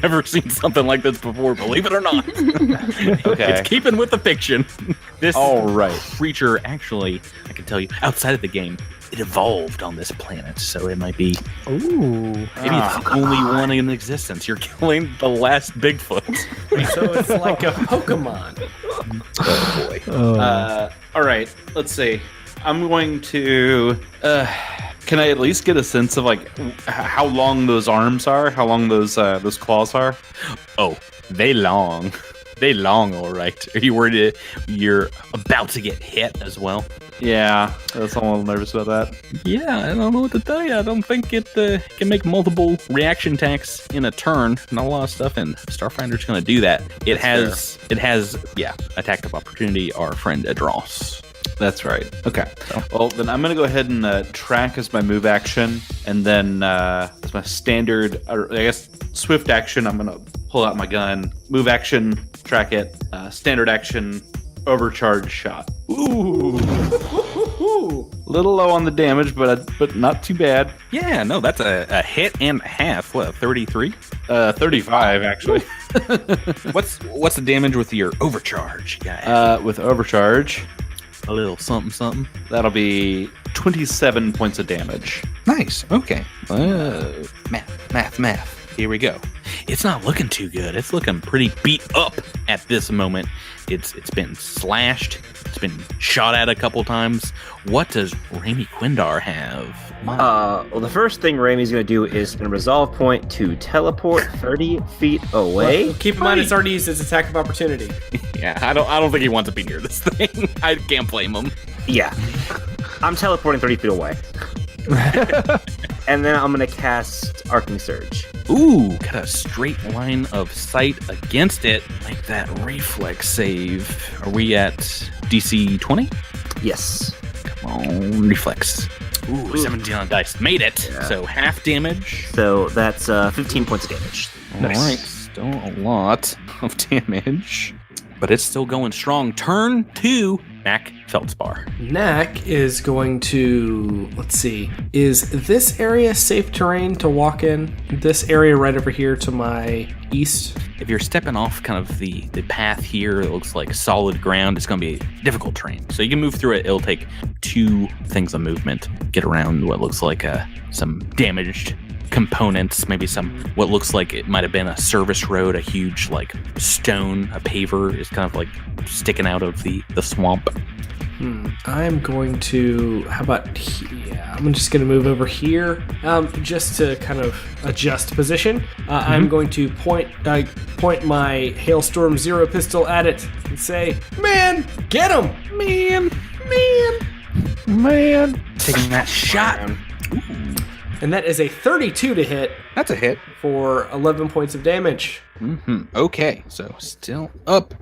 never seen something like this before, believe it or not. Okay. It's keeping with the fiction. This creature, actually, I can tell you, outside of the game, it evolved on this planet, so it might be... Maybe it's the only one in existence. You're killing the last Bigfoot. So it's like a Pokemon. Oh, boy. All right. Let's see. I'm going to... can I at least get a sense of like how long those arms are? How long those claws are? Oh, they long. They long, all right. Are you worried you're about to get hit as well? Yeah, that's I'm a little nervous about that. Yeah, I don't know what to tell you. I don't think it can make multiple reaction attacks in a turn. Not a lot of stuff, and Starfinder's going to do that. It has attack of opportunity. Our friend Adros. That's right. Okay. Well, then I'm going to go ahead and track as my move action, and then as my standard, or I guess swift action, I'm going to pull out my gun. Move action, track it. Standard action, overcharge shot. Ooh. Little low on the damage, but not too bad. Yeah, no, that's a hit and a half. What, 33? 35 actually. What's the damage with your overcharge, guy? With overcharge, a little something. That'll be 27 points of damage. Nice. Okay. Math. Here we go. It's not looking too good. It's looking pretty beat up at this moment. It's been slashed. It's been shot at a couple times. What does Raimi Quindar have? Well, the first thing Raimi's going to do is a resolve point to teleport 30 feet away. Well, keep in mind it's already used its attack of opportunity. Yeah, I don't think he wants to be near this thing. I can't blame him. Yeah. I'm teleporting 30 feet away. And then I'm going to cast Arcing Surge. Ooh, got a straight line of sight against it. Make that reflex save. Are we at DC 20? Yes. Come on, reflex. Ooh, 17 on dice. Made it. Yeah. So half damage. So that's 15 points of damage. All right, still a lot of damage, but it's still going strong. Turn 2, Mac Feldspar. Knack is going to, let's see, is this area safe terrain to walk in? This area right over here to my east? If you're stepping off kind of the path here, it looks like solid ground. It's going to be difficult terrain. So you can move through it. It'll take 2 things of movement. Get around what looks like some damaged components, maybe what looks like it might have been a service road, a huge like stone, a paver is kind of like sticking out of the swamp. I'm going to, how about here? I'm just going to move over here just to kind of adjust position. I'm going to point my Hailstorm Zero pistol at it and say, man, get him! Man! Taking that shot. And that is a 32 to hit That's a hit. for 11 points of damage. Okay, so still up.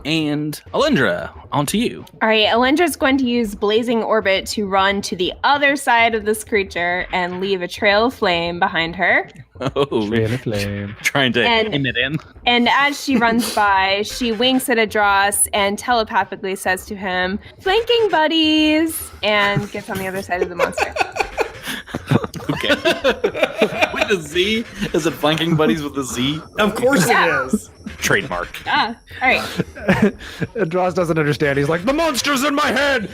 And Alindra, on to you. All right, Alendra's going to use Blazing Orbit to run to the other side of this creature and leave a trail of flame behind her. Oh, Trail of flame. trying to And- aim it in. And as she runs by, she winks at Adros and telepathically says to him, "Flanking buddies," and gets on the other side of the monster. Okay. With a Z? Is it flanking buddies with a Z? Of course it is. Trademark. Ah, all right. Dross doesn't understand. He's like, the monster's in my head.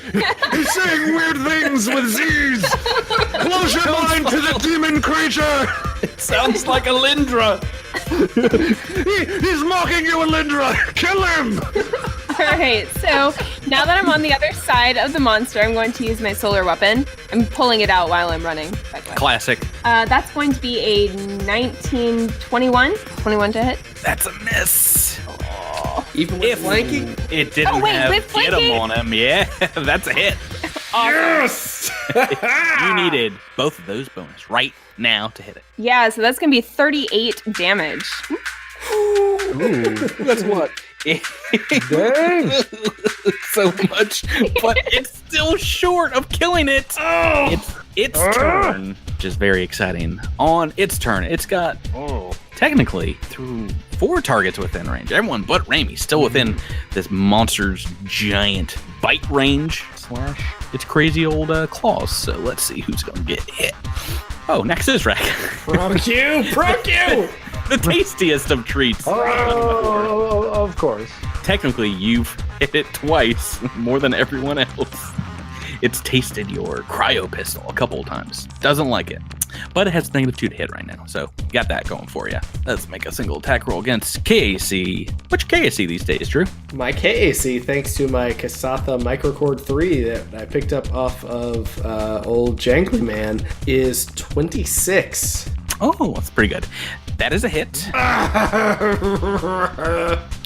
He's saying weird things with Z's. Close your mind to the demon creature. Sounds like Alindra. He's mocking you, Alindra. Kill him. All right, so now that I'm on the other side of the monster, I'm going to use my solar weapon. I'm pulling it out while I'm running, by the way. Classic. That's going to be a 21 to hit. That's a miss. Even with flanking? It didn't Oh, wait, have with get 'em flanking? on him. Yeah, that's a hit. Yes! You needed both of those bonus right now to hit it. Yeah, so that's going to be 38 damage. That's what? Dang. So much, but it's still short of killing it. It's its turn, which is very exciting. On its turn, it's got technically through 4 targets within range. Everyone but Raimi still within this monster's giant bite range / its crazy old claws. So let's see who's gonna get hit. Oh, next is Rack. Proc you! The tastiest of treats. Oh, of course. Technically, you've hit it twice, more than everyone else. It's tasted your cryo pistol a couple of times. Doesn't like it. But it has -2 to hit right now, so you got that going for you. Let's make a single attack roll against KAC. What's KAC these days, Drew? My KAC, thanks to my Kasatha Microcord 3 that I picked up off of old Jangly Man, is 26. Oh, that's pretty good. That is a hit.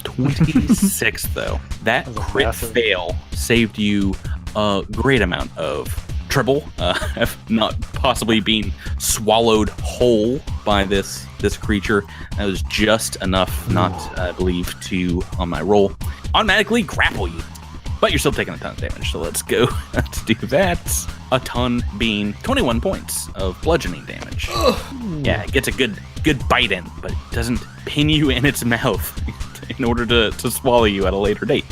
26, though. That crit massive. fail saved you a great amount of trouble, of not possibly being swallowed whole by this creature. That was just enough not, I believe, to, on my roll, automatically grapple you. But you're still taking a ton of damage, so let's go to do that. A ton being 21 points of bludgeoning damage. Yeah, it gets a good bite in, but it doesn't pin you in its mouth in order to swallow you at a later date.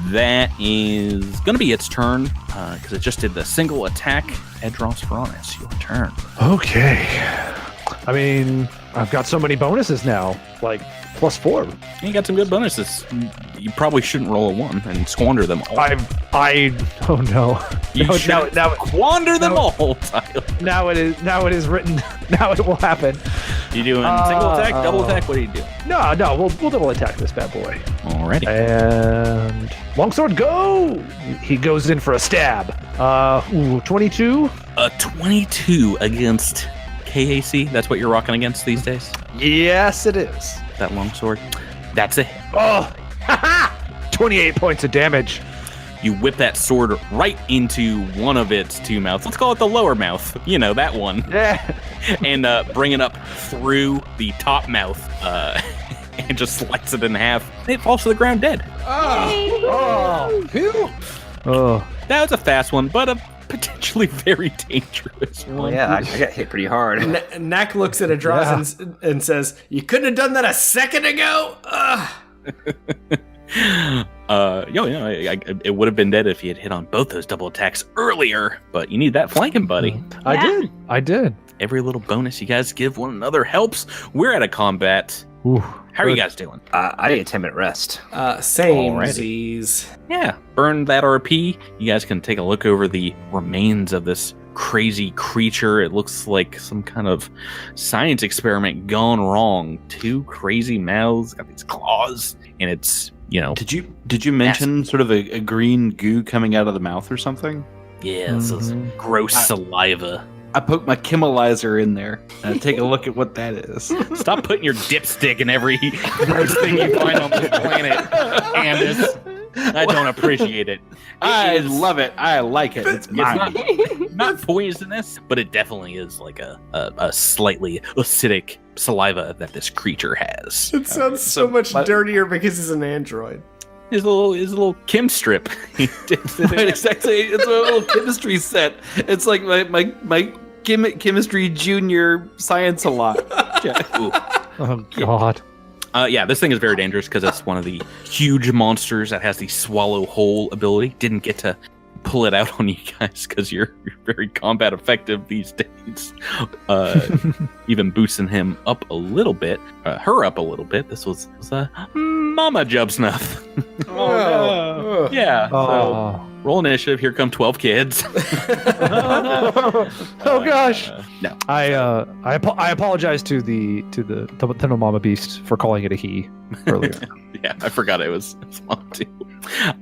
That is going to be its turn, because it just did the single attack. Edros Veronis, your turn. Okay. I mean, I've got so many bonuses now, like +4. You got some good bonuses. You probably shouldn't roll a 1 and squander them all. Oh no. You No, shouldn't squander them all, Tyler. Now it is written. Now it will happen. You doing single attack, double attack? What are you doing? No, we'll double attack this bad boy. Alrighty. And longsword go. He goes in for a stab. 22. A 22 against KAC. That's what you're rocking against these days? Yes, it is. That longsword. That's a hit. Oh, 28 points of damage. you whip that sword right into one of its two mouths. Let's call it the lower mouth. You know, that one. Yeah. And bring it up through the top mouth and just slice it in half. It falls to the ground dead. Oh. That was a fast one, but a potentially very dangerous one. Well, yeah, I got hit pretty hard. Nak looks at Adras and says, "You couldn't have done that a second ago." It would have been dead if he had hit on both those double attacks earlier, but you need that flanking, buddy. I did. Every little bonus you guys give one another helps. We're at a combat. Ooh. How are you guys doing? I need a 10-minute rest. Same. Alrighty. Z's. Yeah, burn that RP. You guys can take a look over the remains of this crazy creature. It looks like some kind of science experiment gone wrong. Two crazy mouths, got these claws, and it's, you know. Did you mention sort of a green goo coming out of the mouth or something? Yeah, this is gross saliva. I poked my chemilizer in there and take a look at what that is. Stop putting your dipstick in every gross thing you find on this planet, Candace. I don't appreciate it. I love it. I like it. It's mine. Not poisonous, but it definitely is like a slightly acidic saliva that this creature has. It sounds so much dirtier because he's an android. His little chem strip. Right, exactly. It's a little chemistry set. It's like my chemistry junior science a lot. Oh God. Yeah, this thing is very dangerous because it's one of the huge monsters that has the swallow whole ability. Didn't get to pull it out on you guys because you're very combat effective these days. Even boosting him up a little bit, her up a little bit. This was Mama Jubsnuff. Oh, no. Yeah. So roll initiative. Here come 12 kids. Oh gosh. No. I apologize to the Mama Beast for calling it a he earlier. Yeah, I forgot it was mom too.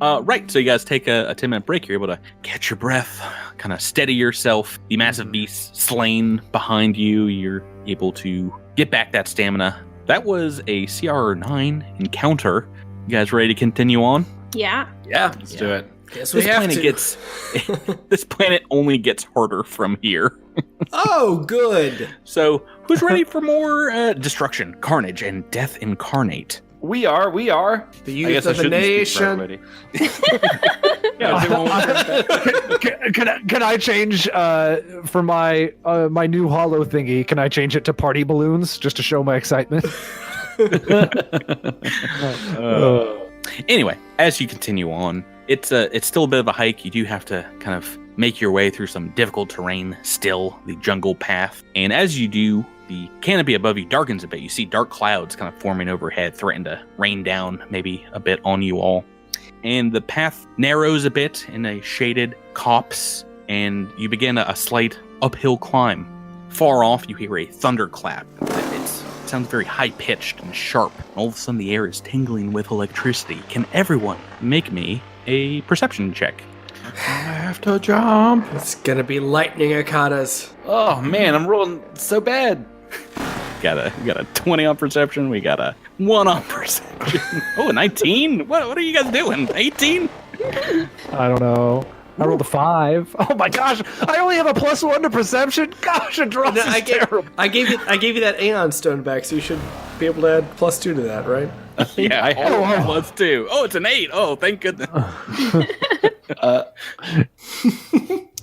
Right, so you guys take a 10-minute break. You're able to catch your breath, kind of steady yourself. The massive beast slain behind you. You're able to get back that stamina. That was a CR9 encounter. You guys ready to continue on? Yeah. Yeah. Let's do it. Guess we have to. This planet only gets harder from here. Oh, good. So, who's ready for more destruction, carnage, and death incarnate? We are. The youth of the nation. Can I change for my my new hollow thingy? Can I change it to party balloons just to show my excitement? Anyway, as you continue on, it's still a bit of a hike. You do have to kind of make your way through some difficult terrain still, the jungle path. And as you do, the canopy above you darkens a bit. You see dark clouds kind of forming overhead, threaten to rain down maybe a bit on you all. And the path narrows a bit in a shaded copse, and you begin a slight uphill climb. Far off, you hear a thunderclap. It sounds very high-pitched and sharp. All of a sudden, the air is tingling with electricity. Can everyone make me a perception check? I have to jump. It's gonna be lightning Akatas. Oh man, I'm rolling so bad. We got a 20 on perception. We got a 1 on perception. Oh, a 19? What are you guys doing? 18? I don't know. I rolled a 5. Oh my gosh! I only have a +1 to perception. Gosh, it drops terrible. I gave you that Aeon stone back, so you should be able to add +2 to that, right? Yeah, I have +2. Oh, it's an 8. Oh, thank goodness.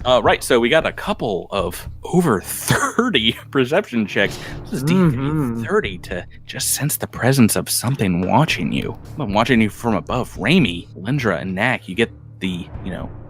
Right, so we got a couple of over 30 perception checks. This is DC 30 to just sense the presence of something watching you. I'm watching you from above. Raimi, Lindra, and Nak, you get the,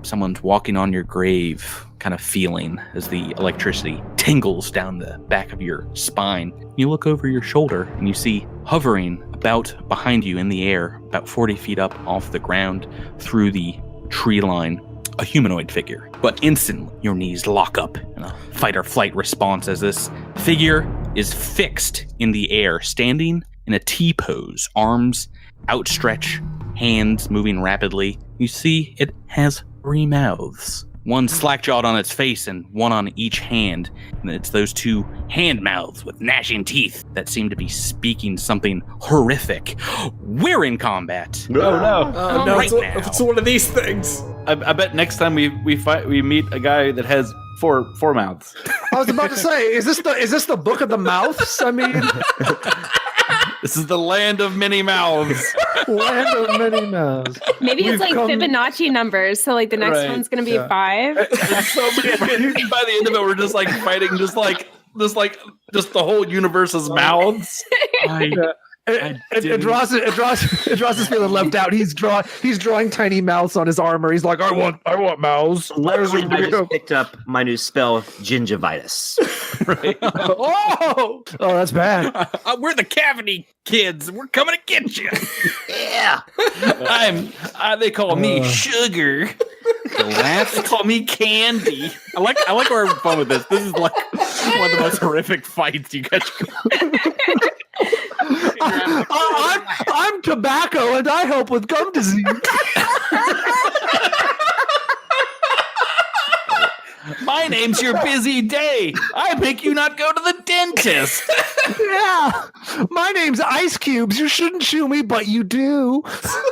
someone's walking on your grave kind of feeling as the electricity tingles down the back of your spine. You look over your shoulder and you see hovering about behind you in the air, about 40 feet up off the ground through the tree line, a humanoid figure. But instantly, your knees lock up in a fight or flight response as this figure is fixed in the air, standing in a T-pose, arms outstretched, hands moving rapidly. You see it has 3 mouths. One slack-jawed on its face and one on each hand. And it's those 2 hand mouths with gnashing teeth that seem to be speaking something horrific. We're in combat. Oh no. No, Right now. it's one of these things. I bet next time we meet a guy that has four mouths. I was about to say, is this the book of the mouths? I mean, this is the land of many mouths. Land of many mouths. Maybe it's like Fibonacci numbers. So like the next one's gonna be 5. There's so many. By the end of it, we're just like fighting, just the whole universe's mouths. Dross is feeling left out. He's drawing tiny mouths on his armor. He's like, I want mouths. I just picked up my new spell, gingivitis. Right. Oh, that's bad. We're the cavity kids. We're coming to get you. Yeah. They call me Sugar. They call me Candy. I like where we're going with this. This is like one of the most horrific fights you guys could. I'm tobacco and I help with gum disease. My name's Your Busy Day. I make you not go to the dentist. Yeah. My name's Ice Cubes. You shouldn't chew me, but you do.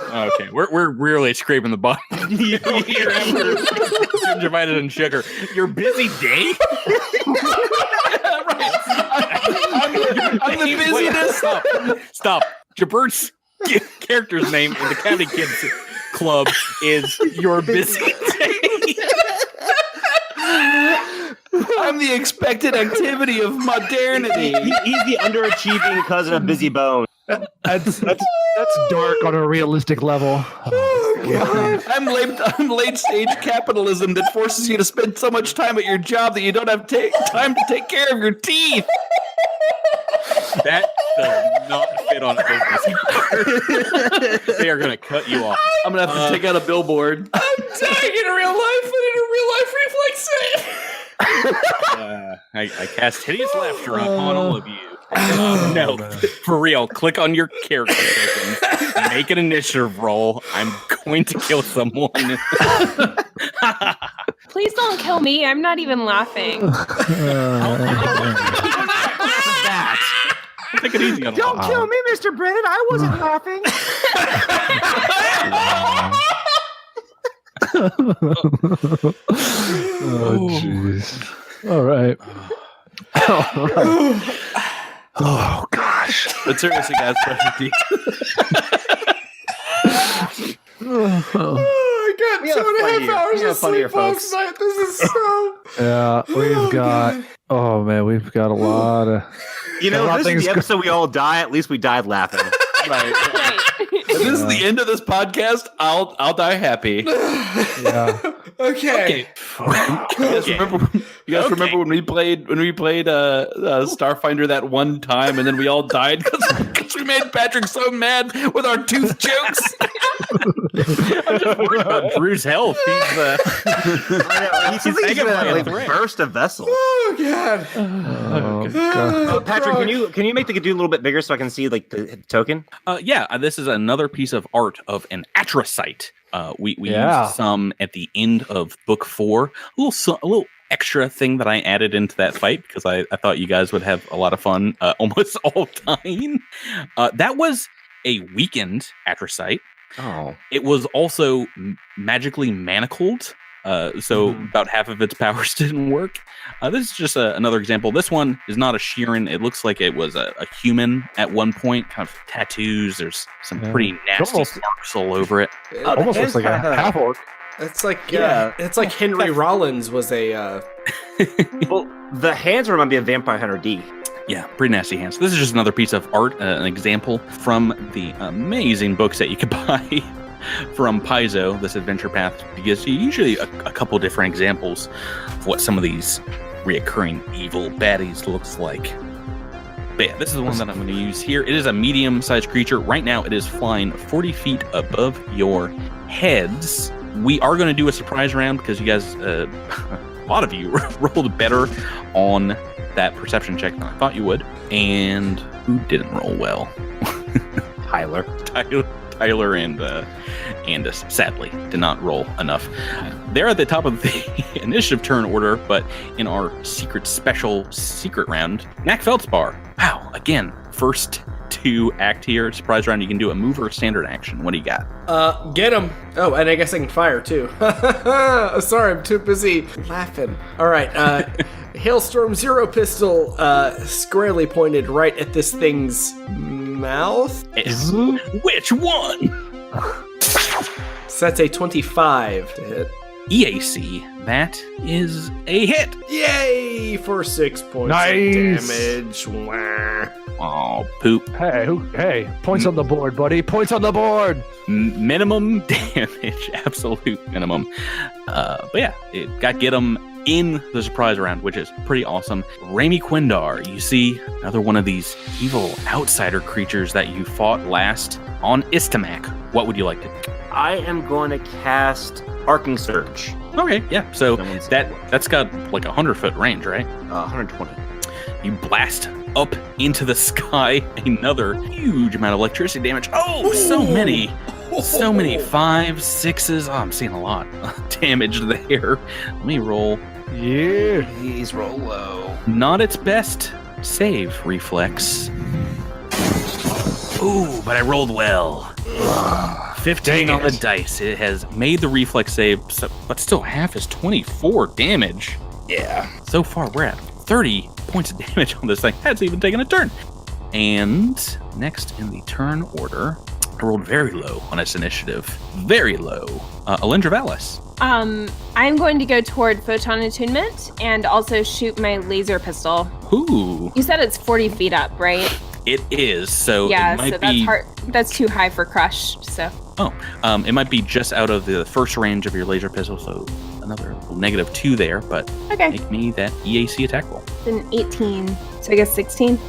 Okay, we're really scraping the bottom. You're after gingivitis and sugar. Your busy day? I'm the busyness. Stop. Jabert's character's name in the Cavity Kids Club is Your Busy Day. I'm the expected activity of modernity. He's the underachieving cousin of Busy Bone. That's dark on a realistic level. I'm late stage capitalism that forces you to spend so much time at your job that you don't have time to take care of your teeth. That does not fit on a business. They are going to cut you off. I'm going to have to take out a billboard. I'm dying in real life, but in a real life reflex save. I cast hideous laughter on all of you. No, for real. Click on your character tokens. Make an initiative roll. I'm going to kill someone. Please don't kill me. I'm not even laughing. Take it easy on Don't kill me, Mr. Brennan. I wasn't laughing. Oh, jeez. All right. Oh, gosh. But seriously, guys, I got 2.5 hours of sleep last night. This is so... Yeah, we've got a lot of... You know, if this is the episode we all die, at least we died laughing. Right. If this is the end of this podcast, I'll die happy. Yeah. Okay. You guys remember when we played Starfinder that one time, and then we all died because we made Patrick so mad with our tooth jokes. I'm just worried about Drew's health. He's thinking about burst a vessel. Oh god. Oh, Patrick, can you make the dude a little bit bigger so I can see like the token? Yeah, this is another piece of art of an atrocite. We used some at the end of book 4. A little extra thing that I added into that fight because I thought you guys would have a lot of fun almost all time. That was a weakened atrocite. Oh. It was also magically manacled. So about half of its powers didn't work. This is just another example. This one is not a Sheeran. It looks like it was a human at one point. Kind of tattoos. There's some pretty nasty marks all over it. Almost looks like a half orc. It's like it's like Henry Rollins was a. Well, the hands remind me of Vampire Hunter D. Yeah, pretty nasty hands. This is just another piece of art, an example from the amazing books that you could buy from Paizo, this adventure path, because you usually a couple different examples of what some of these reoccurring evil baddies looks like. But yeah, this is the one that I'm going to use here. It is a medium-sized creature. Right now, it is flying 40 feet above your heads. We are going to do a surprise round because you guys, a lot of you rolled better on that perception check than I thought you would. And who didn't roll well? Tyler and sadly did not roll enough. They're at the top of the initiative turn order, but in our secret round, Mac Feldspar. Wow, again, first to act here, surprise round, you can do a move or a standard action. What do you got? Get him. Oh, and I guess I can fire too. Sorry, I'm too busy laughing. All right, Hailstorm Zero pistol, squarely pointed right at this thing's mouth. Which one? So that's a 25 to hit. EAC, that is a hit. Yay! For 6 points Nice. of damage. Wah. Oh, poop. Hey, points on the board, buddy. Points on the board. Minimum damage, absolute minimum. But yeah, it got get him in the surprise round, which is pretty awesome. Raimi Quindar, you see another one of these evil outsider creatures that you fought last on Istamak. What would you like to do? I am going to cast Arcing Surge. Okay, yeah. So that's got like 100-foot range, right? 120. You blast up into the sky, another huge amount of electricity damage. Oh, so many 5s, 6s. Oh, I'm seeing a lot of damage there. Let me roll. Yeah. Please roll low. Not its best save reflex. Ooh, but I rolled well. 15 on the dice. It has made the reflex save, but still half is 24 damage. Yeah. So far, we're at 30 points of damage on this thing. Hasn't even taken a turn. And next in the turn order, I rolled very low on its initiative. Very low. Alindra Vallis. I'm going to go toward photon attunement and also shoot my laser pistol. Ooh. You said it's 40 feet up, right? It is. So Yeah, it might so that's be... hard. That's too high for crush. So. It might be just out of the first range of your laser pistol, so another -2 there, but Okay. make me that EAC attack roll. It's an 18. So I guess 16.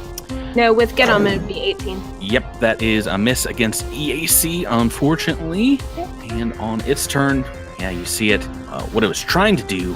No, with get 'em it'd be 18. Yep, that is a miss against EAC, unfortunately. And on its turn, yeah, you see it. What it was trying to do,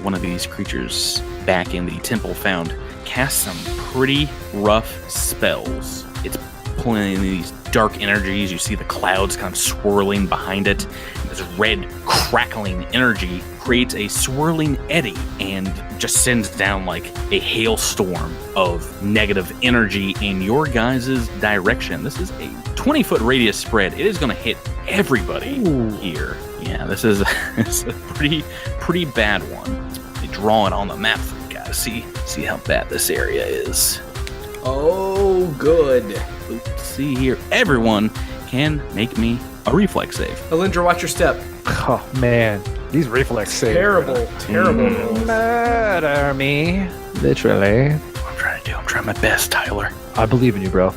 one of these creatures back in the temple found, cast some pretty rough spells. It's pulling these dark energies. You see the clouds kind of swirling behind it. This red crackling energy creates a swirling eddy and just sends down like a hailstorm of negative energy in your guys' direction. This is a 20-foot radius spread. It is going to hit everybody here. Yeah, this is it's a pretty bad one. They draw it on the map for you guys. See how bad this area is. Oh, good. Let's see here. Everyone can make me a reflex save. Alindra, watch your step. Oh, man. These reflex saves. Terrible rolls. Murder me. Literally. What I'm trying to do. I'm trying my best, Tyler. I believe in you, bro.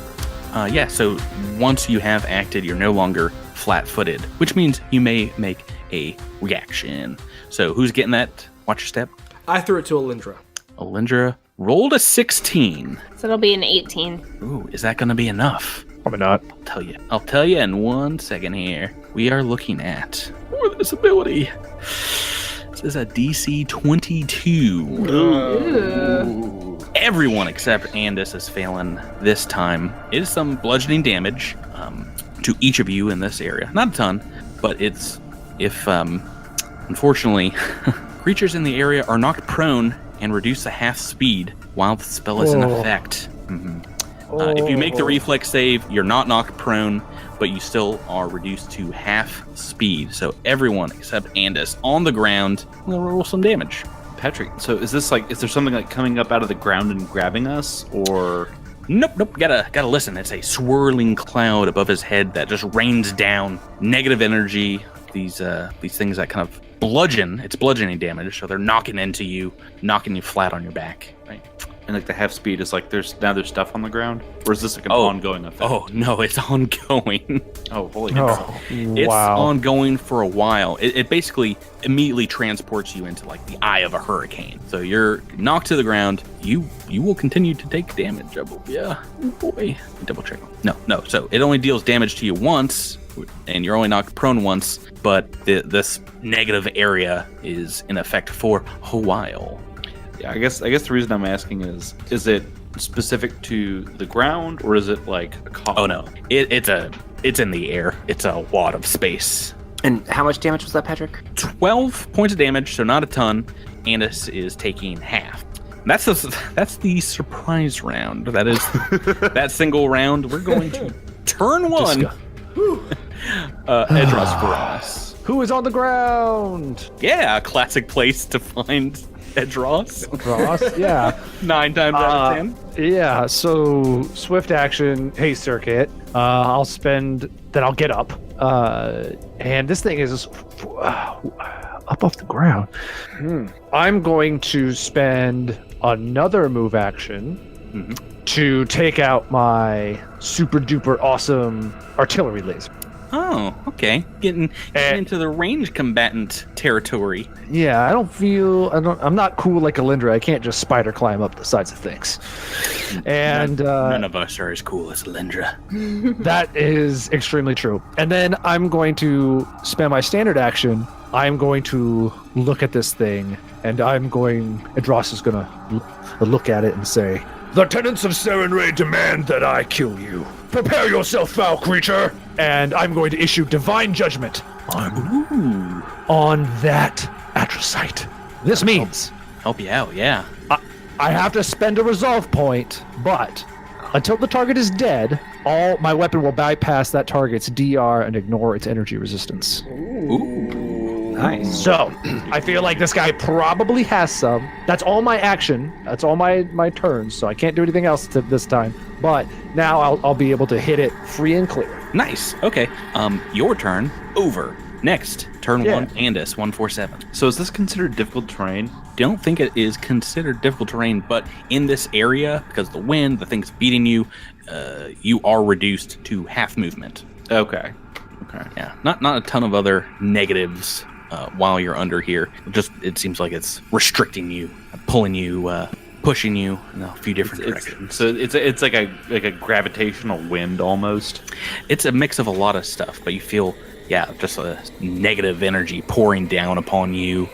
Yeah, so once you have acted, you're no longer flat-footed, which means you may make a reaction. So who's getting that? Watch your step. I threw it to Alindra. Alindra rolled a 16. So it'll be an 18. Ooh, is that going to be enough? Probably not. I'll tell you in 1 second here. We are looking at this ability. This is a DC 22. Ooh. Everyone except Andis is failing this time. It is some bludgeoning damage to each of you in this area. Not a ton, but it's if unfortunately creatures in the area are knocked prone and reduce to half speed while the spell is in effect. If you make the reflex save, you're not knocked prone, but you still are reduced to half speed. So everyone except Andis on the ground will roll some damage. Patrick, so is there something like coming up out of the ground and grabbing us, or? Nope. Gotta listen. It's a swirling cloud above his head that just rains down negative energy. These things that kind of bludgeon. It's bludgeoning damage, so they're knocking into you, knocking you flat on your back. Right. And like the half speed is like there's stuff on the ground, or is this like an ongoing effect? Oh no, it's ongoing. Oh holy! It's ongoing for a while. It basically immediately transports you into like the eye of a hurricane. So you're knocked to the ground. You will continue to take damage. Yeah, boy. Double check. No. So it only deals damage to you once, and you're only knocked prone once. But this negative area is in effect for a while. Yeah, I guess the reason I'm asking is it specific to the ground, or is it like a coffin? Oh no, it's in the air. It's a wad of space. And how much damage was that, Patrick? 12 points of damage, so not a ton. Andis is taking half. That's the surprise round. That is that single round. We're going to turn one. Edros Varanus. Who is on the ground? Yeah, classic place to find Edros. Ross, yeah. 9 times out of 10. Yeah, so swift action, haste circuit. I'll get up. And this thing is up off the ground. I'm going to spend another move action to take out my super duper awesome artillery laser. Oh, okay. Getting into the range combatant territory. Yeah, I'm not cool like Alindra. I can't just spider climb up the sides of things. And none of us are as cool as Alindra. That is extremely true. And then I'm going to spend my standard action. I'm going to look at this thing, and Edros is going to look at it and say, "The tenants of Serenray demand that I kill you. Prepare yourself, foul creature!" And I'm going to issue divine judgment on that atrocyte. This means Help you out, yeah. I have to spend a resolve point, but until the target is dead, my weapon will bypass that target's DR and ignore its energy resistance. Nice. So, I feel like this guy probably has some. That's all my action. That's all my turns, so I can't do anything else this time. But now I'll be able to hit it free and clear. Nice. Okay. Your turn. Over. Next. Turn 1, Andis, 147. So is this considered difficult terrain? Don't think it is considered difficult terrain, but in this area, because of the wind, the thing's beating you, you are reduced to half movement. Okay. Yeah. Not a ton of other negatives while you're under here. Just it seems like it's restricting you, pulling you, pushing you in a few different directions. So it's like a gravitational wind almost. It's a mix of a lot of stuff, but you feel just a negative energy pouring down upon you,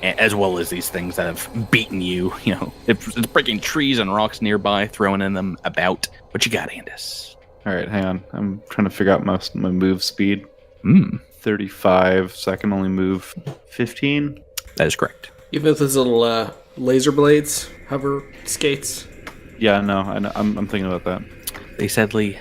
as well as these things that have beaten you. You know, it's breaking trees and rocks nearby, throwing in them about. What you got, Andis? All right, hang on. I'm trying to figure out my move speed. 35, so I can only move 15. That is correct. Even with those little laser blades, hover skates. Yeah, no, I know. I'm thinking about that. They sadly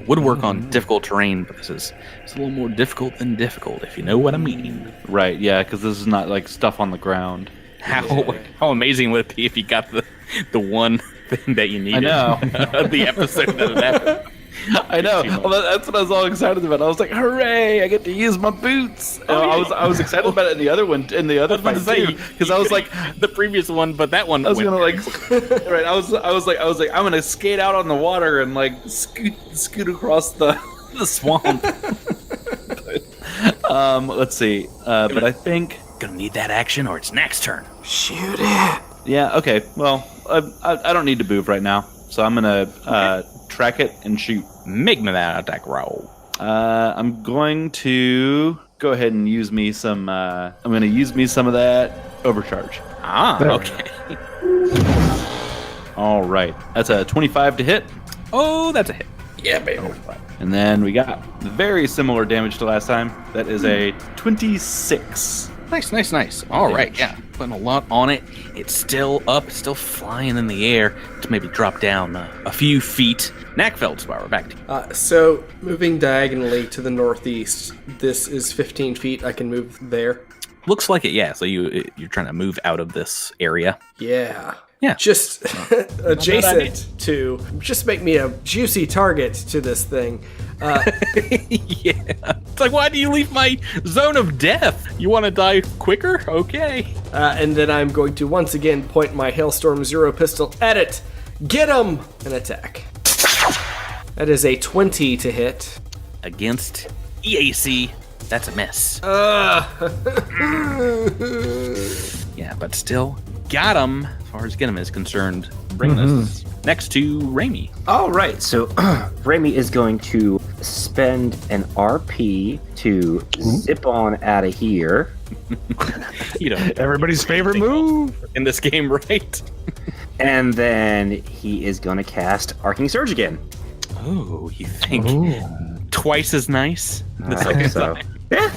would work on difficult terrain, but it's a little more difficult than difficult, if you know what I mean. Right, yeah, because this is not like stuff on the ground. How amazing would it be if you got the one thing that you needed? I know. The episode that it happened. I know. Well, that's what I was all excited about. I was like, "Hooray! I get to use my boots!" I was excited about it in the other one, in the other fight too, because I was like, the previous one, but that one. I was gonna like, right? I was like, I'm gonna skate out on the water and like scoot across the swamp. Let's see. But I think gonna need that action, or it's next turn. Shoot it. Yeah. Okay. Well, I don't need to move right now, so I'm gonna track it and shoot. Make me that attack roll. I'm going to go ahead and use me some. I'm going to use me some of that overcharge. Okay. All right, that's a 25 to hit. Oh, that's a hit. Yeah, baby. And then we got very similar damage to last time. That is a 26. Nice. All right, yeah. Putting a lot on it. It's still up, still flying in the air. To maybe drop down a few feet. Knackfeldspar, we're back to you. So, moving diagonally to the northeast, this is 15 feet. I can move there. Looks like it, yeah. So you're trying to move out of this area. Yeah. Yeah. Just adjacent to, just make me a juicy target to this thing. Yeah. It's like, why do you leave my zone of death? You want to die quicker? Okay. And then I'm going to once again point my Hailstorm Zero pistol at it. Get him! And attack. That is a 20 to hit. Against EAC, that's a miss. Yeah, but still got him. As far as get him is concerned, bringing us next to Raimi. All right, so Raimi is going to spend an RP to zip on out of here. You know, Everybody's favorite move in this game, right? And then he is going to cast Arcing Surge again. Oh, you think twice as nice the second time? Yeah.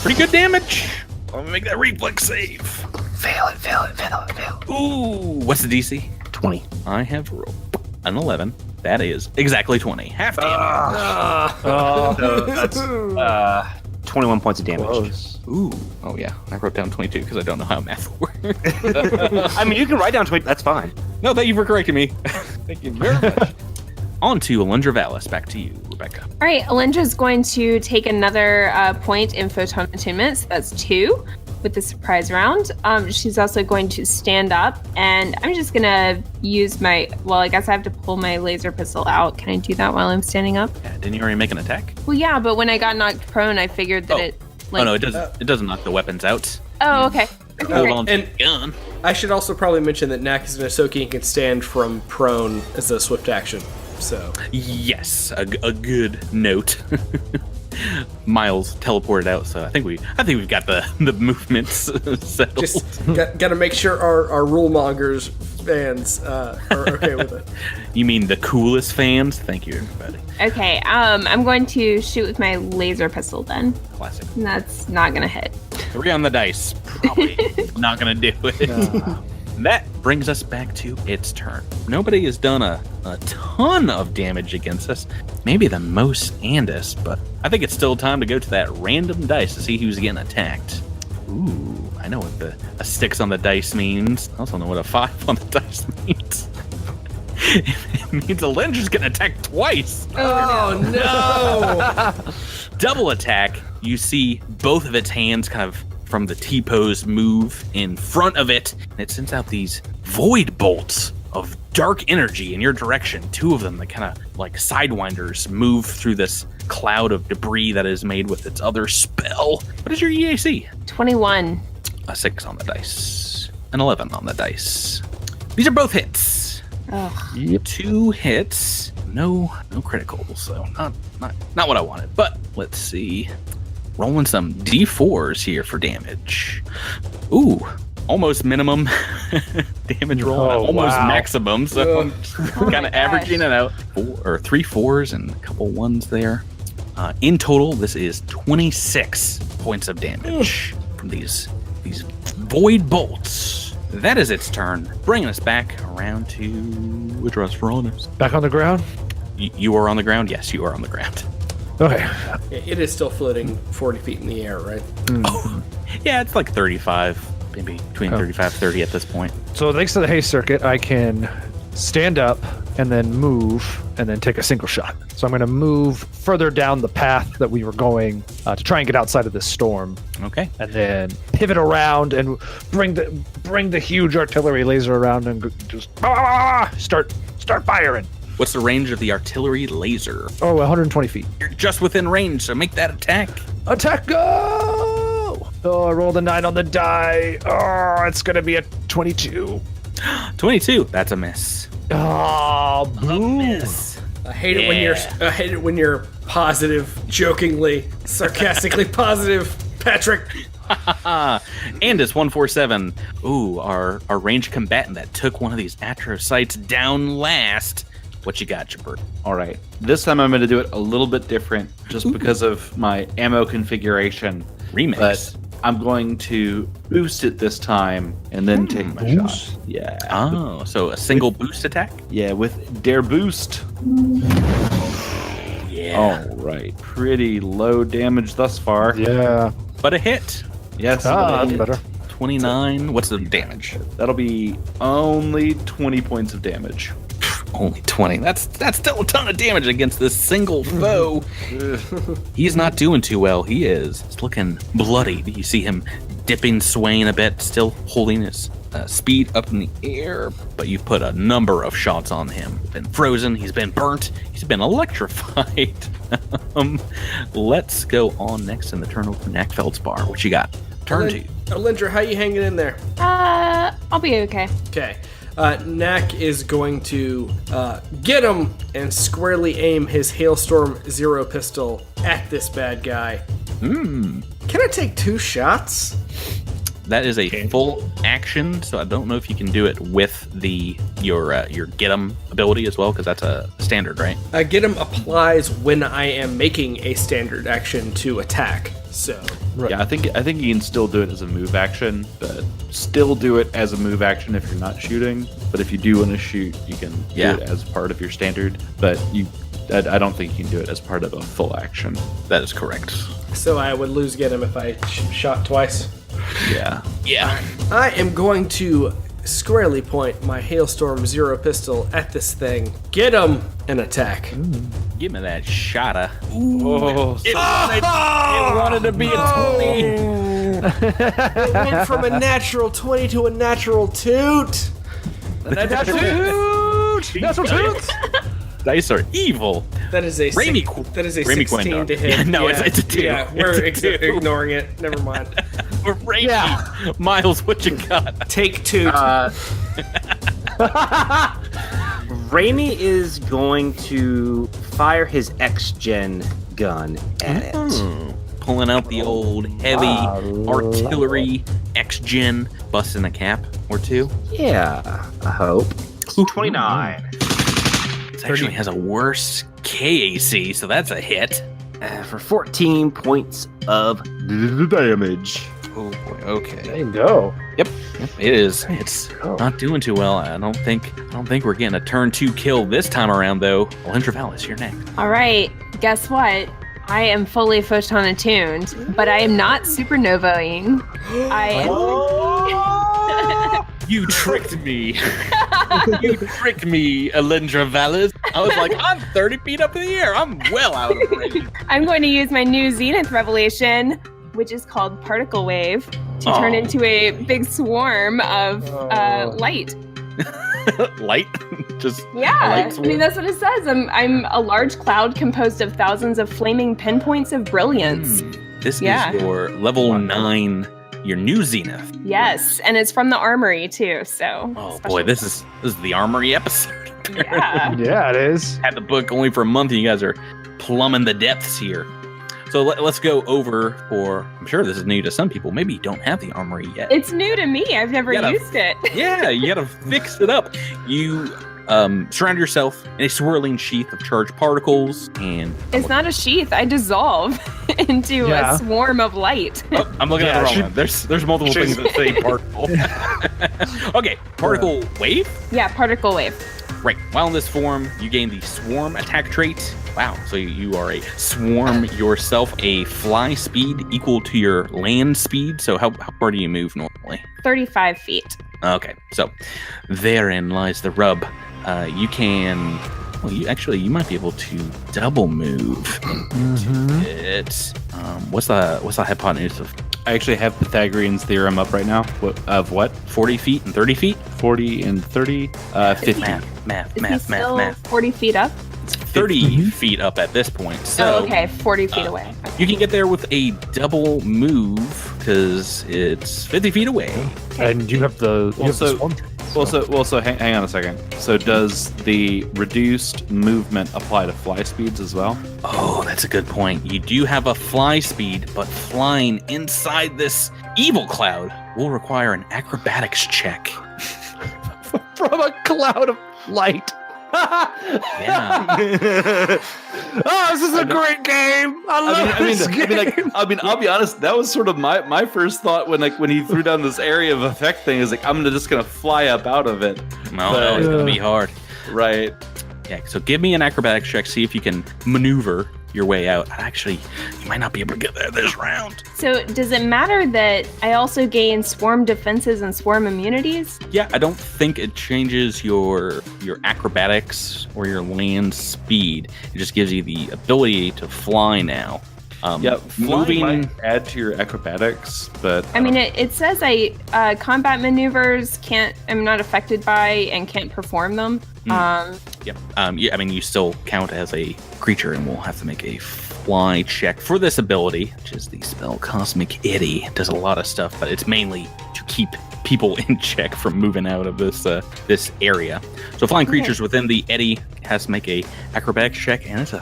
Pretty good damage. I'm gonna make that reflex save. Fail it. Ooh, what's the DC? 20. I have rolled an 11. That is exactly 20. Half damage. So that's 21 points of damage. Close. Ooh. Oh, yeah. I wrote down 22 because I don't know how math works. I mean, you can write down 20. That's fine. No, thank you for correcting me. Thank you very much. On to Alundra Valis. Back to you, Rebecca. All right, Alindra's going to take another point in photon attunement. So that's 2 with the surprise round. She's also going to stand up, and I'm just going to use my... Well, I guess I have to pull my laser pistol out. Can I do that while I'm standing up? Yeah, didn't you already make an attack? Well, yeah, but when I got knocked prone, I figured that it... Like, oh, no, it doesn't. It doesn't knock the weapons out. Oh, okay. Hold on to And- the gun. I should also probably mention that Knack is an Ahsoki and can stand from prone as a swift action. So Yes, a good note. Miles teleported out, so I think we've got the movements settled. just got to make sure our rule mongers fans are okay with it. You mean the coolest fans? Thank you, everybody. Okay, I'm going to shoot with my laser pistol then. Classic. And that's not going to hit. 3 on the dice. Probably not gonna do it. That brings us back to its turn. Nobody has done a ton of damage against us. Maybe the most Andis, but I think it's still time to go to that random dice to see who's getting attacked. Ooh, I know what a 6 on the dice means. I also know what a 5 on the dice means. It means Alindra's getting attacked twice. Oh no! Double attack. You see both of its hands kind of from the T-pose move in front of it, and it sends out these void bolts of dark energy in your direction. 2 of them that kind of like sidewinders move through this cloud of debris that is made with its other spell. What is your EAC? 21. A 6 on the dice. An 11 on the dice. These are both hits. Ugh. 2 hits. No criticals, so not what I wanted. But let's see. Rolling some D4s here for damage. Ooh, almost minimum damage roll. Almost maximum, so I'm kind of averaging it out. 3 4s and a couple 1s there. In total, this is 26 points of damage from these void bolts. That is its turn, bringing us back around to Adrosferanus. Back on the ground? You are on the ground? Yes, you are on the ground. Okay. It is still floating 40 feet in the air, right? Yeah, it's like 35, maybe between 35 30 at this point. So thanks to the haste circuit, I can stand up and then move and then take a single shot. So I'm going to move further down the path that we were going to try and get outside of this storm. Okay. And then pivot around and bring the huge artillery laser around and just start firing. What's the range of the artillery laser? Oh, 120 feet. You're just within range, so make that attack. Attack, go! Oh, I rolled a 9 on the die. Oh, it's going to be a 22. 22. That's a miss. Oh, boo. Miss. I hate it when you're positive, jokingly, sarcastically positive, Patrick. And it's 147. Ooh, our range combatant that took one of these astrocytes down last. What you got, Jabert? All right. This time I'm going to do it a little bit different just because of my ammo configuration. Remix. But I'm going to boost it this time and then take my shot. Yeah. Oh, so a single boost attack? Yeah, with Dare Boost. Yeah. All right. Pretty low damage thus far. Yeah. But a hit. Yes. That's better. 29. What's the damage? That'll be only 20 points of damage. Only 20. That's still a ton of damage against this single foe. He's not doing too well. He is. It's looking bloody. You see him dipping, swaying a bit, still holding his speed up in the air. But you've put a number of shots on him. He's been frozen. He's been burnt. He's been electrified. Let's go on next in the turn over Knack Feldspar. What you got? Turn 2. Alindra, how you hanging in there? I'll be okay. Okay. Knack is going to get him and squarely aim his Hailstorm Zero pistol at this bad guy. Can I take 2 shots? That is a full action, so I don't know if you can do it with your get 'em ability as well, because that's a standard, right? Get him applies when I am making a standard action to attack. So Right. Yeah, I think you can still do it as a move action, but still do it as a move action if you're not shooting. But if you do want to shoot, you can do it as part of your standard. But I don't think you can do it as part of a full action. That is correct. So I would lose get him if I shot twice. Yeah. Yeah. I am going to squarely point my Hailstorm Zero pistol at this thing. Get him and attack. Give me that shotta. Oh, It wanted to be a 20. It went from a natural 20 to a natural toot. Natural toots! Dice are evil. That is a Raimi that is a Raimi 16 Quindar. to hit. Yeah, no, it's a 2. Yeah, we're It's a 2. ignoring it. Never mind. We're Raimi. Miles, what you got? Take toot. Raimi is going to fire his X-Gen gun at it. Pulling out the old heavy artillery X-Gen, busting a cap or two. Yeah, I hope. 29. It actually has a worse KAC, so that's a hit. For 14 points of damage. Oh boy, okay. There you go. Yep, it is. It's not doing too well. I don't think we're getting a turn 2 kill this time around, though. Alindra Valis, you're next. All right, guess what? I am fully photon attuned, but I am not supernovaing. You tricked me. You tricked me, Alindra Valis. I was like, I'm 30 feet up in the air. I'm well out of range. I'm going to use my new Zenith revelation, which is called Particle Wave, to turn into a big swarm of light. Light? Just Yeah, a light I swarm? mean, that's what it says. I'm a large cloud composed of thousands of flaming pinpoints of brilliance. This Yeah. is your level 9, your new Zenith. Yes, and it's from the armory too. So. Oh special. boy, this is the armory episode. Yeah. Yeah, it is. Had the book only for a month, and you guys are plumbing the depths here. So let's go over for. I'm sure this is new to some people. Maybe you don't have the armory yet. It's new to me. I've never Yeah, used it. Yeah, you gotta fix it up. You surround yourself in a swirling sheath of charged particles, and It's not a sheath. I dissolve into Yeah. a swarm of light. oh, I'm looking at Yeah, the wrong she- one. There's multiple things that say particle. Okay, particle wave. Yeah, particle wave. Right. While in this form, you gain the swarm attack trait. Wow. So you are a swarm yourself, a fly speed equal to your land speed. So how far do you move normally? 35 feet. Okay. So therein lies the rub. You can. Well, you might be able to double move into it. What's the hypotenuse of I actually have Pythagorean's theorem up right now. Of what? 40 feet and 30 feet? 40 and 30? 50. Math. Is he still 40 feet up? 30 feet up at this point. So Oh, okay, 40 feet away. Okay. you can get there with a double move because it's 50 feet away. And you have the Also- swarm. So hang on a second. So does the reduced movement apply to fly speeds as well? Oh, that's a good point. You do have a fly speed, but flying inside this evil cloud will require an acrobatics check. From a cloud of light. Yeah. Oh, this is a great game. I love this game. I'll be honest. That was sort of my first thought when he threw down this area of effect thing. Is like I'm just gonna fly up out of it. No, it's going to be hard. Right. Yeah, so give me an acrobatics check, see if you can maneuver your way out. Actually, you might not be able to get there this round. So, does it matter that I also gain swarm defenses and swarm immunities? Yeah, I don't think it changes your acrobatics or your land speed. It just gives you the ability to fly now. Yeah. Moving. Might add to your acrobatics, but I mean, it says combat maneuvers I'm not affected by and can't perform them. Yep. Yeah, I mean, you still count as a creature, and we'll have to make a fly check for this ability, which is the spell Cosmic Eddy. It does a lot of stuff, but it's mainly to keep people in check from moving out of this area. So flying creatures within the eddy has to make a acrobatics check, and it's a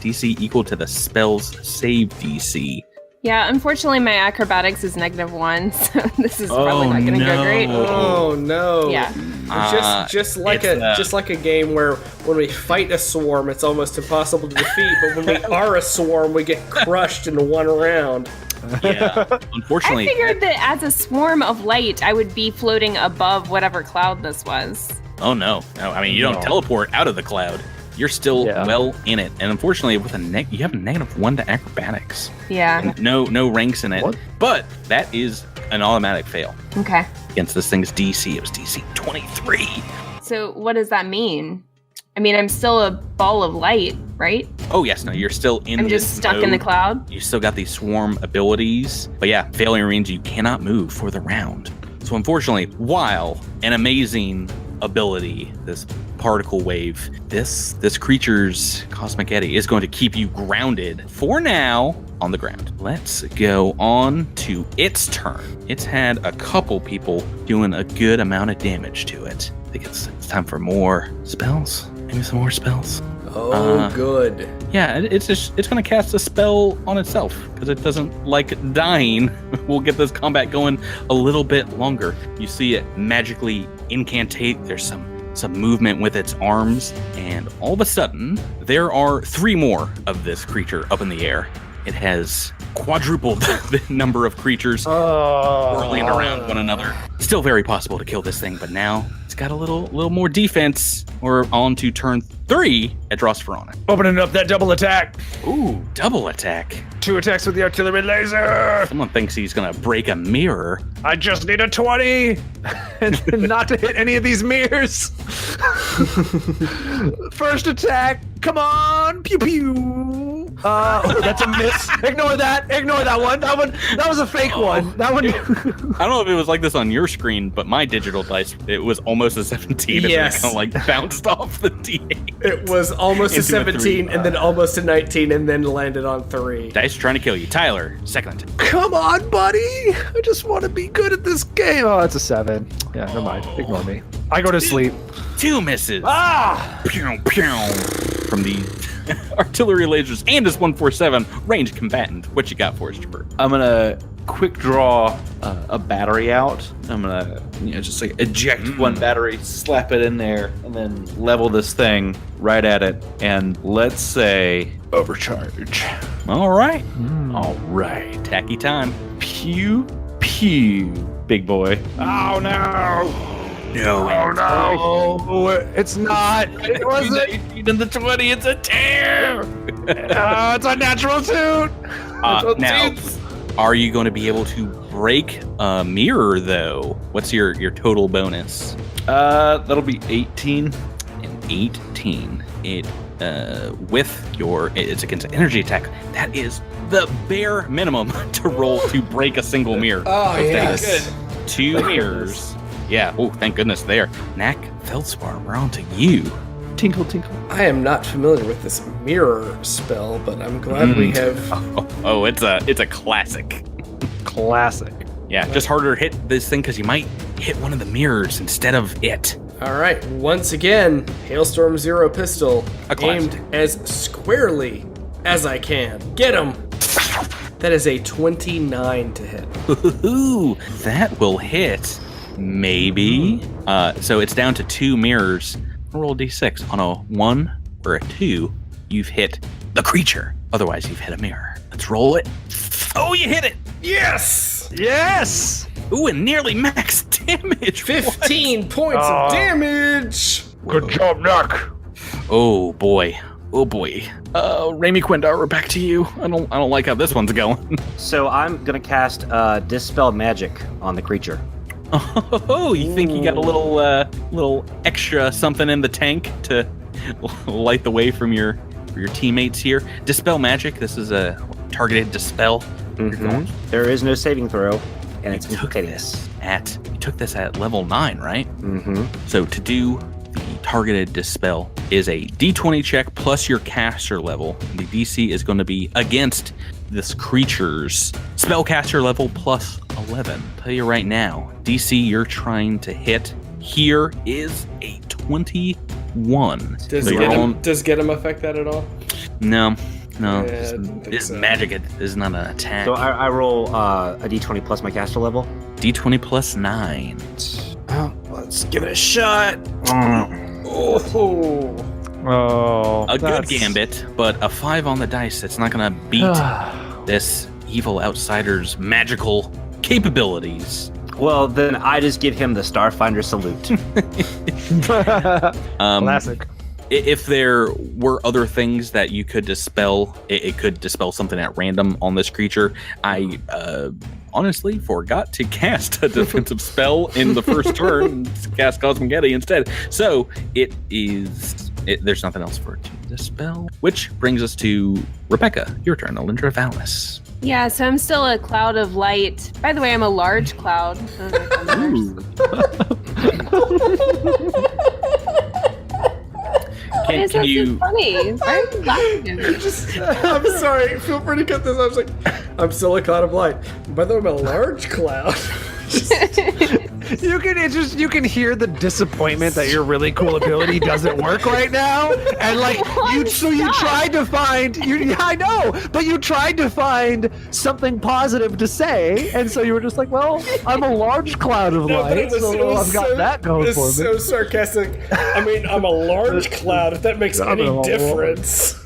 DC equal to the spell's save DC. Yeah, unfortunately, my acrobatics is -1, so this is probably not going to go great. Oh no! Yeah. Just like a game where when we fight a swarm, it's almost impossible to defeat. But when we are a swarm, we get crushed in one round. Yeah. I Unfortunately, figured that as a swarm of light, I would be floating above whatever cloud this was. oh no. No, I mean, you don't No. teleport out of the cloud. You're still well in it. And unfortunately, with you have a -1 to acrobatics. Yeah. And no ranks in it. What? But that is an automatic fail Okay. against this thing's DC. It was DC 23. So what does that mean? I mean, I'm still a ball of light, right? Oh, yes. No, you're still in I'm this just stuck in the mode. cloud. You still got these swarm abilities. But yeah, failure means you cannot move for the round. So unfortunately, while an amazing ability, this particle wave, this creature's cosmic eddy is going to keep you grounded for now on the ground. Let's go on to its turn. It's had a couple people doing a good amount of damage to it. I think it's time for more spells. Maybe some more spells. Oh, good. Yeah, it's going to cast a spell on itself because it doesn't like dying. We'll get this combat going a little bit longer. You see it magically incantate. There's some movement with its arms, and all of a sudden, there are 3 more of this creature up in the air. It has quadrupled the number of creatures whirling around one another. Still very possible to kill this thing, but now it's got a little more defense. We're on to turn 3 at Drosferana. Opening up that double attack. Ooh, double attack. 2 attacks with the artillery laser. Someone thinks he's gonna break a mirror. I just need a 20 and not to hit any of these mirrors. First attack. Come on. Pew pew. That's a miss. Ignore that one. That was a fake one. That one. I don't know if it was like this on your screen, but my digital dice, it was almost a 17. Yes. And then it kind of like bounced off the D8. It was almost a Into a 17 3. and then almost a 19 and then landed on 3. Dice trying to kill you. Tyler, second attack. Come on, buddy. I just want to be good at this game. Oh, it's a 7. Yeah, never mind. Ignore me. I go to sleep. 2 misses. Ah! Pew, pew, from the artillery lasers and this 147 ranged combatant. What you got for us, Chipper? I'm gonna quick draw a battery out. I'm gonna just like eject one battery, slap it in there, and then level this thing right at it. And let's say overcharge. All right. All right. Tacky time. Pew pew, big boy. Oh no! No. Oh no! It's not. It wasn't. In the 20, it's a tear. It's a natural suit. Now, are you going to be able to break a mirror, though? What's your total bonus? That'll be 18. An 18. It it's against an energy attack. That is the bare minimum to roll to break a single mirror. Oh, So yes. good. 2 mirrors. Yeah. Oh, thank goodness there. Knack, Feldspar, we're on to you. Tinkle, tinkle. I am not familiar with this mirror spell, but I'm glad we have. Oh, it's a classic. Classic. Yeah, just harder to hit this thing because you might hit one of the mirrors instead of it. All right, once again, Hailstorm Zero pistol, A classic. aimed as squarely as I can. Get him! That is a 29 to hit. Ooh, that will hit. Maybe. So it's down to 2 mirrors. Roll a d6. On a 1 or a 2, you've hit the creature. Otherwise, you've hit a mirror. Let's roll it. Oh, you hit it! Yes! Yes. Ooh, and nearly max damage. 15 points of damage! Good job, Knock. Oh boy. Oh boy. Raimi Quindar, we're back to you. I don't like how this one's going. So I'm gonna cast Dispel Magic on the creature. Oh, you think you got a little extra something in the tank to light the way for your teammates here? Dispel Magic. This is a targeted dispel. There is no saving throw, and it's You took instantaneous. You took this at level 9, right? Mm-hmm. So to do the targeted dispel is a D20 check plus your caster level. The DC is going to be against this creature's spellcaster level plus 11. Tell you right now, DC you're trying to hit here is a 21. Does So you're rolling- get him affect that at all? No. Yeah, I didn't think This so. magic is not an attack. So I roll a d20 plus my caster level. D20 plus 9. Oh, let's give it a shot. Oh. Oh, A good gambit, but a 5 on the dice. It's not going to beat this evil outsider's magical capabilities. Well, then I just give him the Starfinder salute. Classic. If there were other things that you could dispel, it could dispel something at random on this creature. I honestly forgot to cast a defensive spell in the first turn and cast Cosmic Getty instead. So there's nothing else for it to dispel. Which brings us to Rebecca. Your turn, Alindra Valnis. Yeah, so I'm still a cloud of light. By the way, I'm a large cloud. Why is that so funny? Why are you laughing at me? I'm sorry. Feel free to cut this. I was like, I'm still a cloud of light. By the way, I'm a large cloud. You can hear the disappointment that your really cool ability doesn't work right now, and like you tried to find I know, but you tried to find something positive to say, and so you were just like, well, I'm a large cloud of light, so I've got that going for me. It's so sarcastic. I mean, I'm a large cloud. If that makes any difference.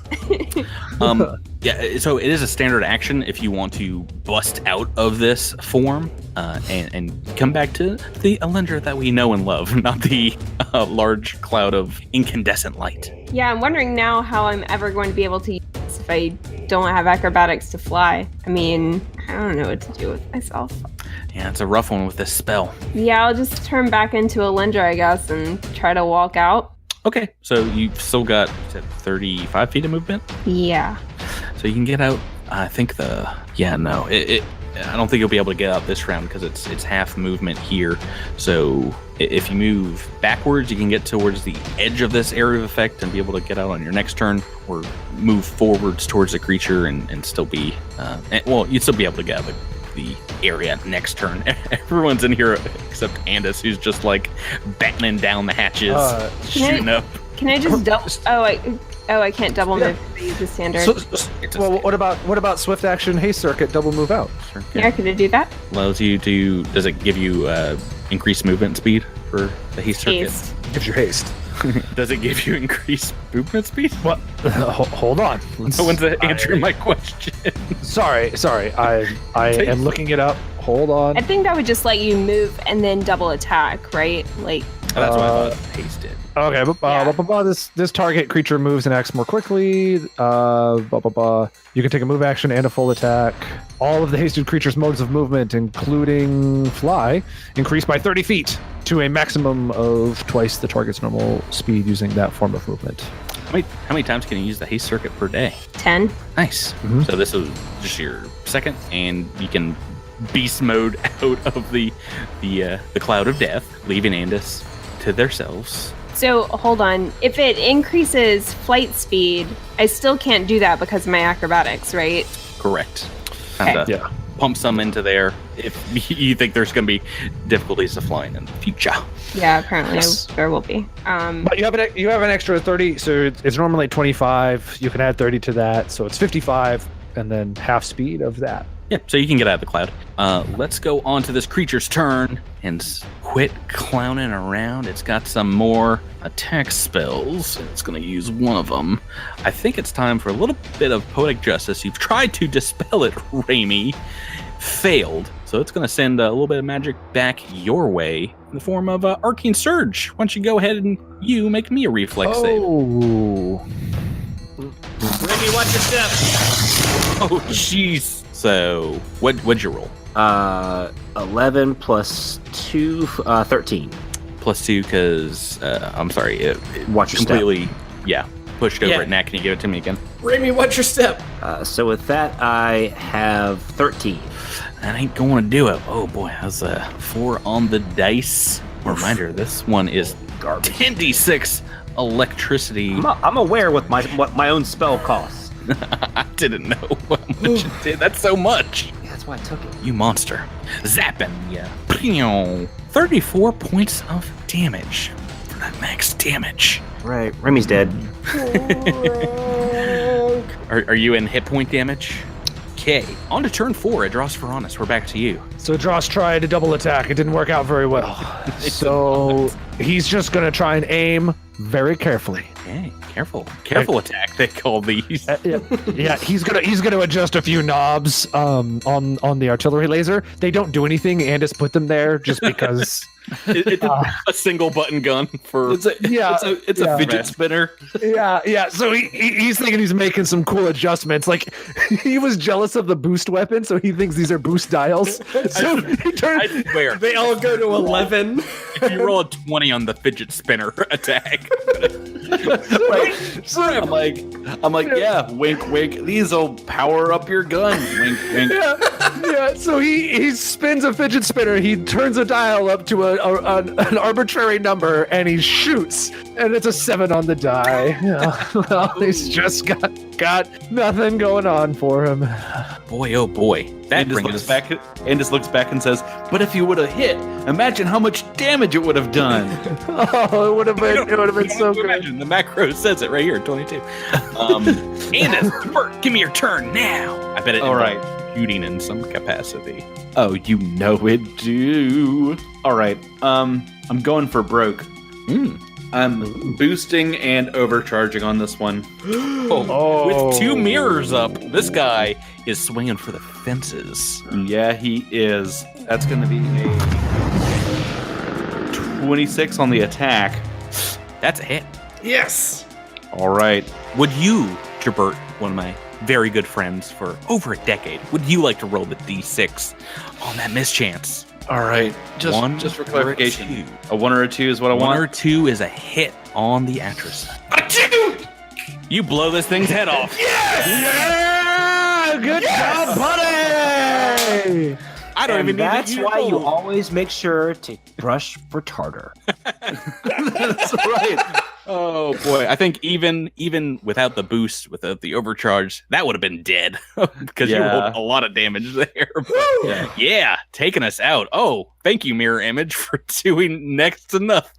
Yeah, so it is a standard action if you want to bust out of this form and come back to the Alindra that we know and love, not the large cloud of incandescent light. Yeah, I'm wondering now how I'm ever going to be able to use this if I don't have acrobatics to fly. I mean, I don't know what to do with myself. Yeah, it's a rough one with this spell. Yeah, I'll just turn back into Alindra, I guess, and try to walk out. Okay, so you've still got 35 feet of movement? Yeah. So you can get out, I think I don't think you'll be able to get out this round because it's half movement here. So if you move backwards, you can get towards the edge of this area of effect and be able to get out on your next turn, or move forwards towards the creature and still be, you'd still be able to get out of the area next turn. Everyone's in here except Andis, who's just like battening down the hatches, shooting up. Can I just double? I can't double move. I use the standard. Well, what about swift action haste circuit double move out? Sure, yeah, could I do that? Allows you to. Does it give you increased movement speed for the haste circuit? Gives you haste. Does it give you increased movement speed? What? Hold on. No one's answering my question. Sorry. I am looking it up. Hold on. I think that would just let you move and then double attack, right? Like. That's what I thought haste did. Okay, this target creature moves and acts more quickly. You can take a move action and a full attack. All of the hasted creature's modes of movement, including fly, increase by 30 feet to a maximum of twice the target's normal speed using that form of movement. How many times can you use the haste circuit per day? 10. Nice. Mm-hmm. So this is just your second, and you can beast mode out of the cloud of death, leaving Andis to themselves. So hold on. If it increases flight speed, I still can't do that because of my acrobatics, right? Correct. Okay. Pump some into there if you think there's going to be difficulties of flying in the future. Yeah, apparently there will be. But you have an extra 30, so it's normally 25. You can add 30 to that, so it's 55, and then half speed of that. Yeah, so you can get out of the cloud. Let's go on to this creature's turn and quit clowning around. It's got some more attack spells. It's going to use one of them. I think it's time for a little bit of poetic justice. You've tried to dispel it, Raimi. Failed. So it's going to send a little bit of magic back your way in the form of Arcane Surge. Why don't you go ahead and you make me a reflex save. Raimi, watch your step. Oh, jeez. So, what'd you roll? 11 plus 2, 13. Plus 2, because, I'm sorry, it Watch your completely, pushed over it. Now, can you give it to me again? Raimi, watch your step. So with that, I have 13. That ain't going to do it. Oh, boy, that's a 4 on the dice. Reminder, this one is Garbage. 10d6 electricity. I'm aware what my own spell costs. I didn't know how much it did. That's so much. Yeah, that's why I took it. You monster. Zapping. Yeah. 34 points of damage for that max damage. Right. Remy's dead. Are you in hit point damage? Okay. On to turn 4. Adros Veronis. We're back to you. So Dross tried to double attack. It didn't work out very well. So he's just going to try and aim very carefully. Okay, careful attack. They call these. Yeah, he's gonna adjust a few knobs on the artillery laser. They don't do anything. Andis put them there just because. It's a single button gun for. It's a fidget spinner. Yeah. So he's thinking he's making some cool adjustments. Like he was jealous of the boost weapon, so he thinks these are boost dials. So he turned. I swear, They all go to 11. if you roll a 20 on the fidget spinner attack, I'm like, yeah, wink, wink. These'll power up your gun. Wink, wink. Yeah. So he spins a fidget spinner. He turns a dial up to an arbitrary number, and he shoots, and it's a 7 on the die. Yeah. Well, he's just got nothing going on for him. boy, oh boy, that Andis brings looks back. Andis looks back and says, "But if you would have hit, imagine how much damage it would have done." Oh, it would have been so good. Imagine the macro says it right here, 22. Andis, Bert, give me your turn now. I bet it. All right. Shooting in some capacity. Oh, you know it, do. All right. I'm going for broke. I'm boosting and overcharging on this one. With 2 mirrors up, this guy is swinging for the fences. Yeah, he is. That's going to be a 26 on the attack. That's a hit. Yes. All right. Would you, Jabert, one of my very good friends for over a decade, would you like to roll the d6 on that mischance? All right. Just for clarification, a 1 or a 2 is what I want. 1 or 2 is a hit on the Atris. You blow this thing's head off. Yeah! Good job, buddy! I don't even need That's to why you roll. always make sure to brush for tartar. That's right. Oh boy, I think even without the boost, without the overcharge, that would have been dead because you rolled a lot of damage there. But, yeah, taking us out. Oh, thank you, Mirror Image, for doing next to nothing.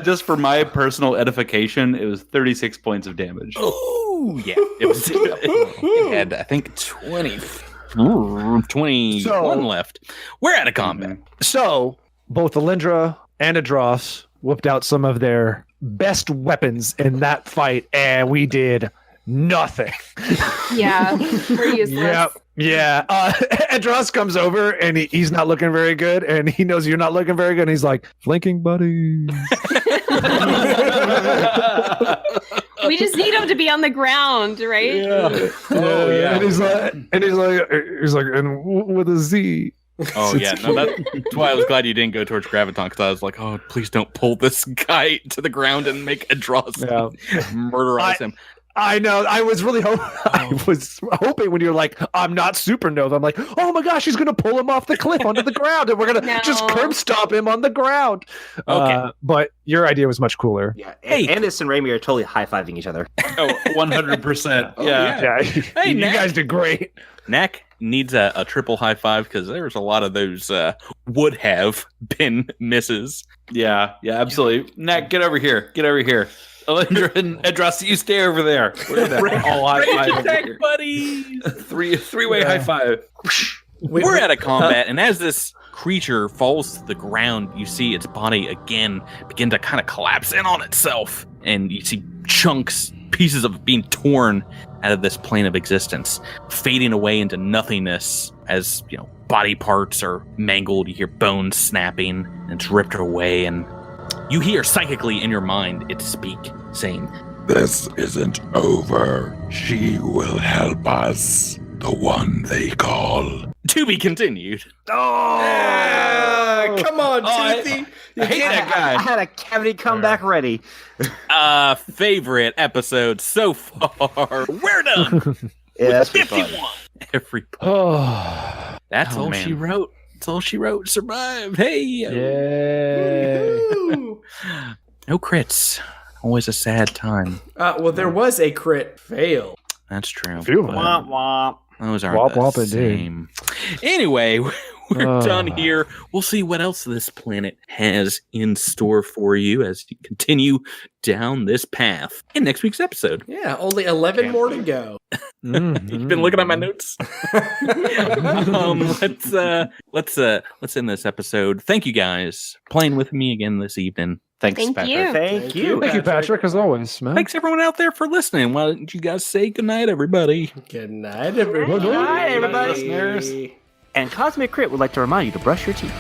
just for my personal edification, it was 36 points of damage. Oh yeah, it had I think 21 left. We're out of combat. So both Alindra and Adros whipped out some of their best weapons in that fight, and we did nothing. Yeah, we're useless. Yeah. Adros comes over, and he's not looking very good, and he knows you're not looking very good, and he's like, flanking buddies. We just need him to be on the ground, right? Yeah. Oh yeah. And he's like, and with a Z. Oh yeah, no, that's why I was glad you didn't go towards Graviton, because I was like, oh, please don't pull this guy to the ground and make Adros murderize him. I know. I was really hoping when you're like, I'm not supernova. I'm like, oh my gosh, he's gonna pull him off the cliff onto the ground, and we're gonna just curb stomp him on the ground. Okay, but your idea was much cooler. Yeah, Andis and Raimi are totally high-fiving each other. Oh, 100%. Yeah. Hey, you guys did great. Knack needs a triple high five because there's a lot of those would have been misses. Yeah, absolutely. Nat, get over here. Alindra and Adros, you stay over there. We're all high five over here. Buddies. Three-way high five. We're out of combat, and as this creature falls to the ground, you see its body again begin to kind of collapse in on itself, and you see chunks, pieces of it being torn out of this plane of existence, fading away into nothingness as, you know, body parts are mangled. You hear bones snapping, and it's ripped away, and you hear psychically in your mind it speak, saying, This isn't over. She will help us. The one they call. to be continued. Oh, come on, Toothy. I hate that guy. I had a cavity comeback ready. Favorite episode so far. We're done. Yeah, that's pretty 51. fun. Everybody. Oh, That's all man. she wrote. That's all she wrote. Survive. Hey. yeah. No crits. Always a sad time. Well, there was a crit fail. That's true. Few of them. Womp womp. Those aren't Womp the womp indeed. same. Anyway, we're done here. We'll see what else this planet has in store for you as you continue down this path in next week's episode. Yeah, only 11 more to go. You've been looking at my notes. Let's end this episode. Thank you guys for playing with me again this evening. Thanks, Thank Patrick. you. Thank you. Thank you, Patrick, as always, man. Thanks everyone out there for listening. Why don't you guys say goodnight, everybody? Good night, everybody. Good night, everybody. Listeners. And Cosmic Crit would like to remind you to brush your teeth.